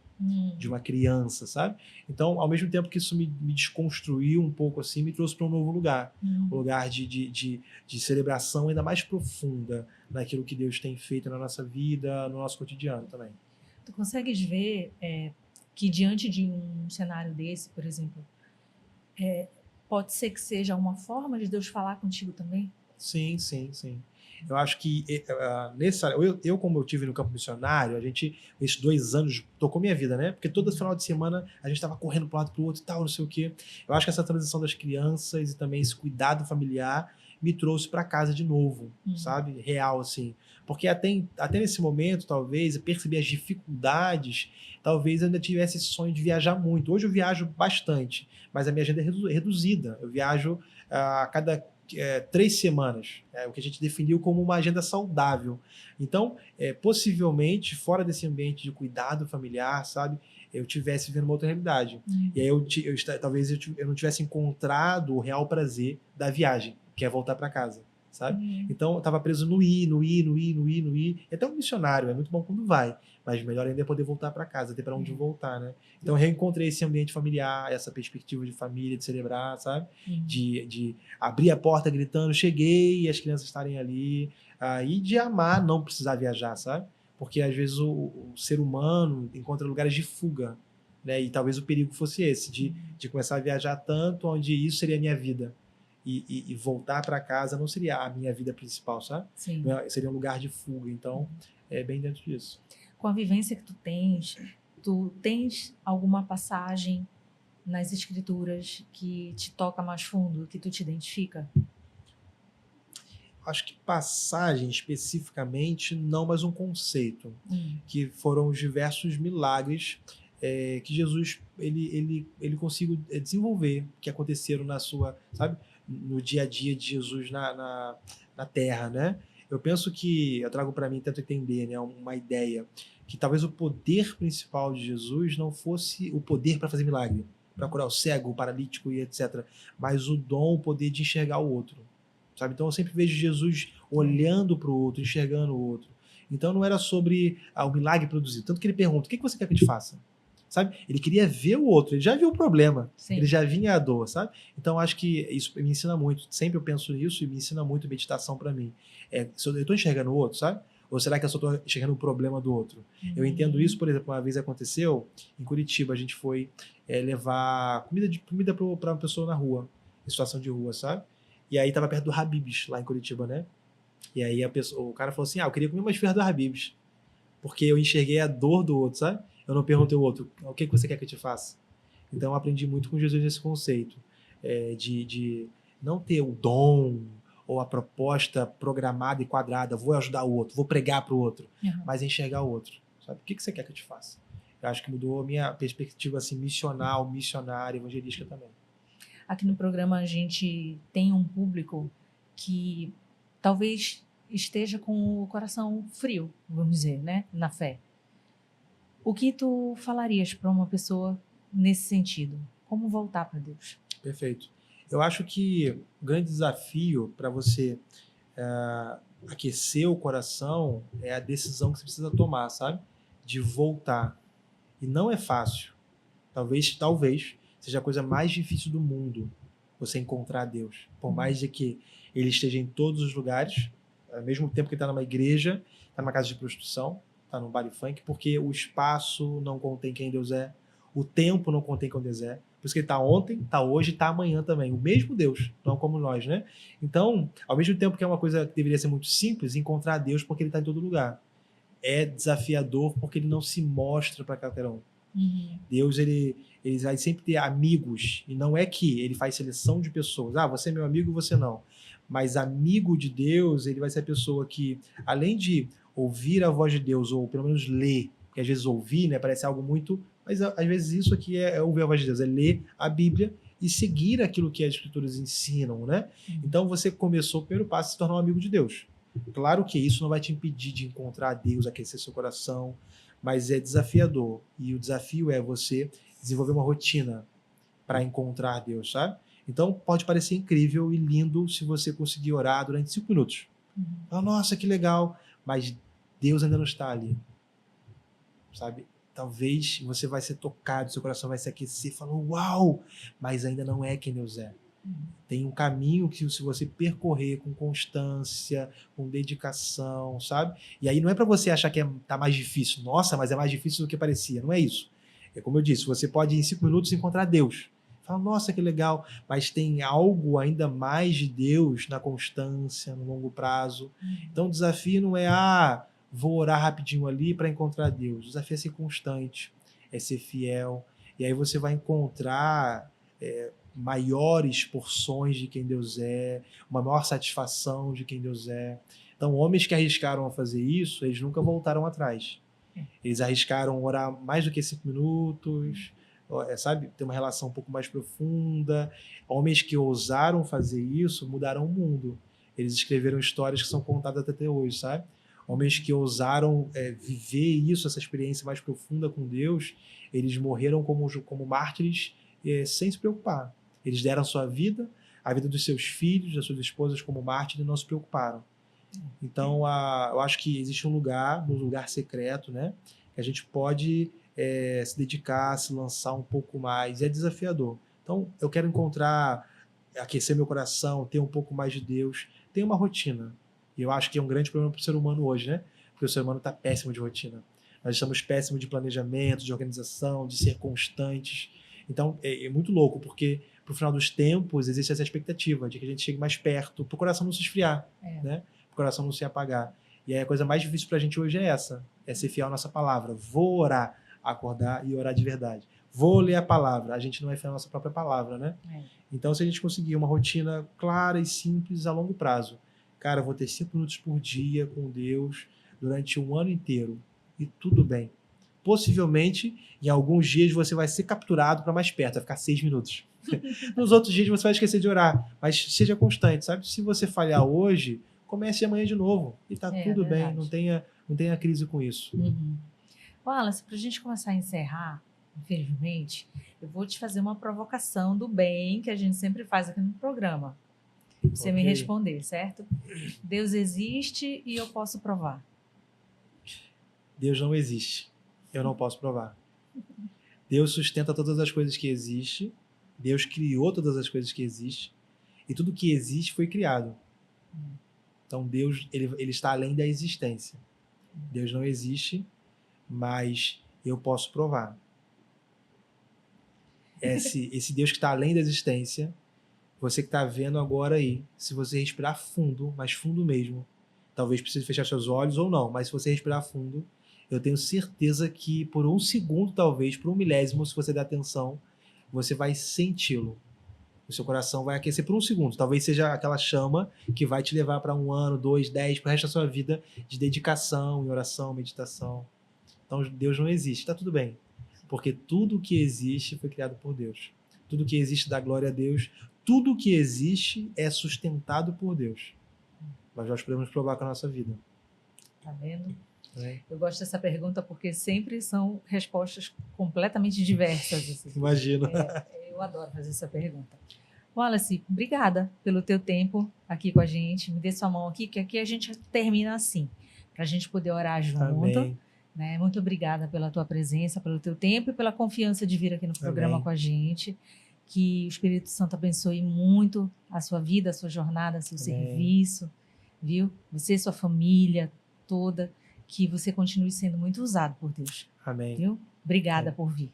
de uma criança, sabe? Então, ao mesmo tempo que isso me desconstruiu um pouco assim, me trouxe para um novo lugar, um lugar de celebração ainda mais profunda naquilo que Deus tem feito na nossa vida, no nosso cotidiano também. Tu consegues ver que diante de um cenário desse, por exemplo, pode ser que seja uma forma de Deus falar contigo também? Sim. Eu acho que eu como eu tive no campo missionário, esses 2 anos tocou minha vida, né? Porque todo final de semana a gente estava correndo para um lado para o outro e tal, não sei o quê. Eu acho que essa transição das crianças e também esse cuidado familiar me trouxe para casa de novo, sabe? Real, assim. Porque até nesse momento, talvez, eu percebi as dificuldades, talvez eu ainda tivesse esse sonho de viajar muito. Hoje eu viajo bastante, mas a minha agenda é reduzida. Eu viajo a cada 3 semanas, o que a gente definiu como uma agenda saudável. Então, possivelmente, fora desse ambiente de cuidado familiar, sabe, eu tivesse vivendo uma outra realidade. E aí talvez eu não tivesse encontrado o real prazer da viagem, que é voltar para casa, sabe? Então, eu estava preso no ir. E até um missionário, é muito bom quando vai, mas melhor ainda é poder voltar para casa, ter para onde voltar, né? Então, eu reencontrei esse ambiente familiar, essa perspectiva de família, de celebrar, sabe? De abrir a porta gritando, cheguei, e as crianças estarem ali, e de amar, não precisar viajar, sabe? Porque, às vezes, o ser humano encontra lugares de fuga, né? E talvez o perigo fosse esse, de começar a viajar tanto, onde isso seria a minha vida. E voltar para casa não seria a minha vida principal, sabe? Sim. Seria um lugar de fuga. Então, é bem dentro disso. Com a vivência que tu tens alguma passagem nas escrituras que te toca mais fundo, que tu te identifica? Acho que passagem especificamente, não, mas um conceito, que foram os diversos milagres que Jesus ele conseguiu desenvolver, que aconteceram na sua, sabe, no dia a dia de Jesus na Terra, né? Eu penso que, eu trago para mim, tento entender, né, uma ideia, que talvez o poder principal de Jesus não fosse o poder para fazer milagre, para curar o cego, o paralítico e etc., mas o dom, o poder de enxergar o outro. Sabe? Então eu sempre vejo Jesus olhando para o outro, enxergando o outro. Então não era sobre o milagre produzido. Tanto que ele pergunta, o que você quer que eu te faça? Sabe? Ele queria ver o outro, ele já viu o problema, Sim. Ele já vinha a dor, sabe? Então acho que isso me ensina muito, sempre eu penso nisso e me ensina muito meditação para mim. Se eu estou enxergando o outro, sabe? Ou será que eu só estou enxergando o problema do outro? Eu entendo isso, por exemplo, uma vez aconteceu, em Curitiba, a gente foi levar comida para uma pessoa na rua, em situação de rua, sabe? E aí tava perto do Habib's, lá em Curitiba, né? E aí o cara falou assim, eu queria comer uma esfirra do Habib's, porque eu enxerguei a dor do outro, sabe? Eu não perguntei ao outro, o que você quer que eu te faça? Então eu aprendi muito com Jesus nesse conceito, de não ter o dom ou a proposta programada e quadrada, vou ajudar o outro, vou pregar para o outro, mas enxergar o outro, sabe? O que você quer que eu te faça? Eu acho que mudou a minha perspectiva assim, missional, missionária, evangelística também. Aqui no programa a gente tem um público que talvez esteja com o coração frio, vamos dizer, né, na fé. O que tu falarias para uma pessoa nesse sentido? Como voltar para Deus? Perfeito. Eu acho que o grande desafio para você aquecer o coração é a decisão que você precisa tomar, sabe? De voltar. E não é fácil. Talvez seja a coisa mais difícil do mundo você encontrar Deus. Por mais de que ele esteja em todos os lugares, ao mesmo tempo que ele está numa igreja, está numa casa de prostituição, está num baile funk, porque o espaço não contém quem Deus é, o tempo não contém quem Deus é. Por isso que ele está ontem, está hoje e está amanhã também. O mesmo Deus, não como nós, né? Então, ao mesmo tempo que é uma coisa que deveria ser muito simples, encontrar Deus porque ele está em todo lugar. É desafiador porque ele não se mostra para qualquer um. Deus, ele vai sempre ter amigos, e não é que ele faz seleção de pessoas. Você é meu amigo e você não. Mas amigo de Deus, ele vai ser a pessoa que, além de ouvir a voz de Deus, ou pelo menos ler, porque às vezes ouvir, né, parece algo muito... Mas às vezes isso aqui é ouvir a voz de Deus, é ler a Bíblia e seguir aquilo que as Escrituras ensinam, né? Então você começou, o primeiro passo, a se tornar um amigo de Deus. Claro que isso não vai te impedir de encontrar Deus, aquecer seu coração, mas é desafiador. E o desafio é você desenvolver uma rotina para encontrar Deus, sabe? Então pode parecer incrível e lindo se você conseguir orar durante 5 minutos. Nossa, que legal, mas Deus ainda não está ali, sabe? Talvez você vai ser tocado, seu coração vai se aquecer, falando, uau, mas ainda não é quem Deus é. Tem um caminho que se você percorrer com constância, com dedicação, sabe? E aí não é para você achar que tá mais difícil. Nossa, mas é mais difícil do que parecia. Não é isso. É como eu disse, você pode em 5 minutos encontrar Deus. Fala, nossa, que legal. Mas tem algo ainda mais de Deus na constância, no longo prazo. Então o desafio não é, vou orar rapidinho ali para encontrar Deus. O desafio é ser constante, é ser fiel. E aí você vai encontrar maiores porções de quem Deus é, uma maior satisfação de quem Deus é. Então, homens que arriscaram a fazer isso, eles nunca voltaram atrás. Eles arriscaram orar mais do que 5 minutos, sabe? Ter uma relação um pouco mais profunda. Homens que ousaram fazer isso mudaram o mundo. Eles escreveram histórias que são contadas até hoje, sabe? Homens que ousaram viver isso, essa experiência mais profunda com Deus, eles morreram como mártires sem se preocupar. Eles deram sua vida, a vida dos seus filhos, das suas esposas como mártires e não se preocuparam. Então, eu acho que existe um lugar secreto, né, que a gente pode se dedicar, se lançar um pouco mais. É desafiador. Então, eu quero aquecer meu coração, ter um pouco mais de Deus, ter uma rotina. E eu acho que é um grande problema para o ser humano hoje, né? Porque o ser humano está péssimo de rotina. Nós estamos péssimos de planejamento, de organização, de ser constantes. Então, é muito louco, porque para o final dos tempos existe essa expectativa de que a gente chegue mais perto, para o coração não se esfriar, né? Para o coração não se apagar. E aí a coisa mais difícil para a gente hoje é essa, é ser fiel à nossa palavra. Vou orar, acordar e orar de verdade. Vou ler a palavra. A gente não é fiel à nossa própria palavra, né? Então, se a gente conseguir uma rotina clara e simples a longo prazo, cara, eu vou ter 5 minutos por dia com Deus durante um ano inteiro. E tudo bem. Possivelmente, em alguns dias você vai ser capturado para mais perto, vai ficar 6 minutos. Nos outros dias você vai esquecer de orar, mas seja constante, sabe? Se você falhar hoje, comece amanhã de novo. E tá tudo bem, não tenha crise com isso. Wallace, para a gente começar a encerrar, infelizmente, eu vou te fazer uma provocação do bem que a gente sempre faz aqui no programa. Você me responder, certo? Deus existe e eu posso provar. Deus não existe. Eu não posso provar. Deus sustenta todas as coisas que existem. Deus criou todas as coisas que existem. E tudo que existe foi criado. Então Deus ele está além da existência. Deus não existe, mas eu posso provar. Esse Deus que está além da existência, você que está vendo agora aí, se você respirar fundo, mas fundo mesmo, talvez precise fechar seus olhos ou não, mas se você respirar fundo, eu tenho certeza que por um segundo, talvez, por um milésimo, se você der atenção, você vai senti-lo. O seu coração vai aquecer por um segundo. Talvez seja aquela chama que vai te levar para 1 ano, 2, 10, para o resto da sua vida de dedicação, em oração, meditação. Então, Deus não existe. Está tudo bem. Porque tudo que existe foi criado por Deus. Tudo que existe dá glória a Deus. Tudo que existe é sustentado por Deus. Mas nós podemos provar com a nossa vida. Tá vendo? Eu gosto dessa pergunta porque sempre são respostas completamente diversas. Assim. Imagino. Eu adoro fazer essa pergunta. Wallace, obrigada pelo teu tempo aqui com a gente. Me dê sua mão aqui, que aqui a gente termina assim, para a gente poder orar junto. Amém. Né? Muito obrigada pela tua presença, pelo teu tempo e pela confiança de vir aqui no programa com a gente. Que o Espírito Santo abençoe muito a sua vida, a sua jornada, seu serviço, viu? Você e sua família toda. Que você continue sendo muito usado por Deus. Amém. Viu? Obrigada por vir.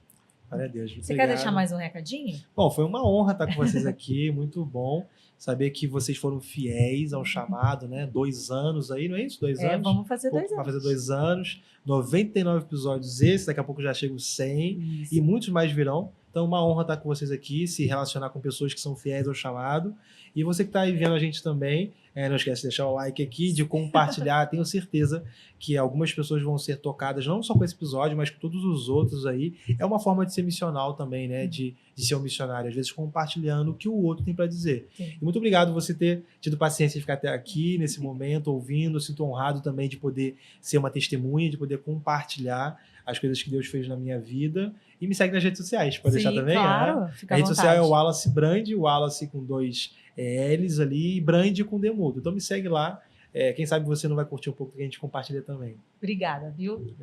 Glória a Deus. Você quer deixar mais um recadinho? Bom, foi uma honra estar com vocês aqui, muito bom saber que vocês foram fiéis ao chamado, né? 2 anos aí, não é isso? 2 anos? Vamos fazer 2 anos. Vai fazer 2 anos, 99 episódios esse, daqui a pouco já chega os 100 e muitos mais virão. Então, uma honra estar com vocês aqui, se relacionar com pessoas que são fiéis ao chamado. E você que está aí vendo a gente também, não esquece de deixar o like aqui, de compartilhar. Tenho certeza que algumas pessoas vão ser tocadas, não só com esse episódio, mas com todos os outros aí. É uma forma de ser missional também, né? De ser um missionário, às vezes compartilhando o que o outro tem para dizer. Sim. E muito obrigado você ter tido paciência de ficar até aqui, nesse momento, ouvindo. Eu sinto honrado também de poder ser uma testemunha, de poder compartilhar as coisas que Deus fez na minha vida. E me segue nas redes sociais, pode deixar também? Claro, né? A rede social é o Wallace Brand, o Wallace com 2 L's ali, e Brand com D mudo. Então me segue lá. Quem sabe você não vai curtir um pouco do que a gente compartilha também. Obrigada, viu?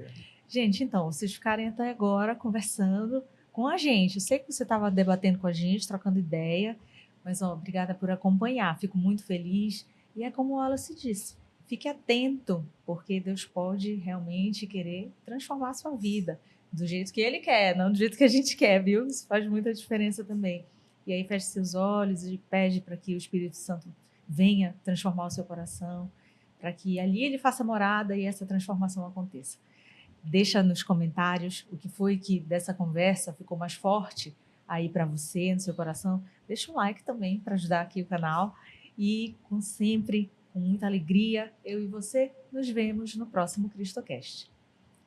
Gente, então, vocês ficarem até agora conversando com a gente. Eu sei que você estava debatendo com a gente, trocando ideia, mas obrigada por acompanhar. Fico muito feliz. E é como o Wallace disse, fique atento, porque Deus pode realmente querer transformar a sua vida do jeito que Ele quer, não do jeito que a gente quer, viu? Isso faz muita diferença também. E aí feche seus olhos e pede para que o Espírito Santo venha transformar o seu coração, para que ali Ele faça morada e essa transformação aconteça. Deixa nos comentários o que foi que dessa conversa ficou mais forte aí para você, no seu coração. Deixa um like também para ajudar aqui o canal. E, como sempre, com muita alegria, eu e você nos vemos no próximo CristoCast.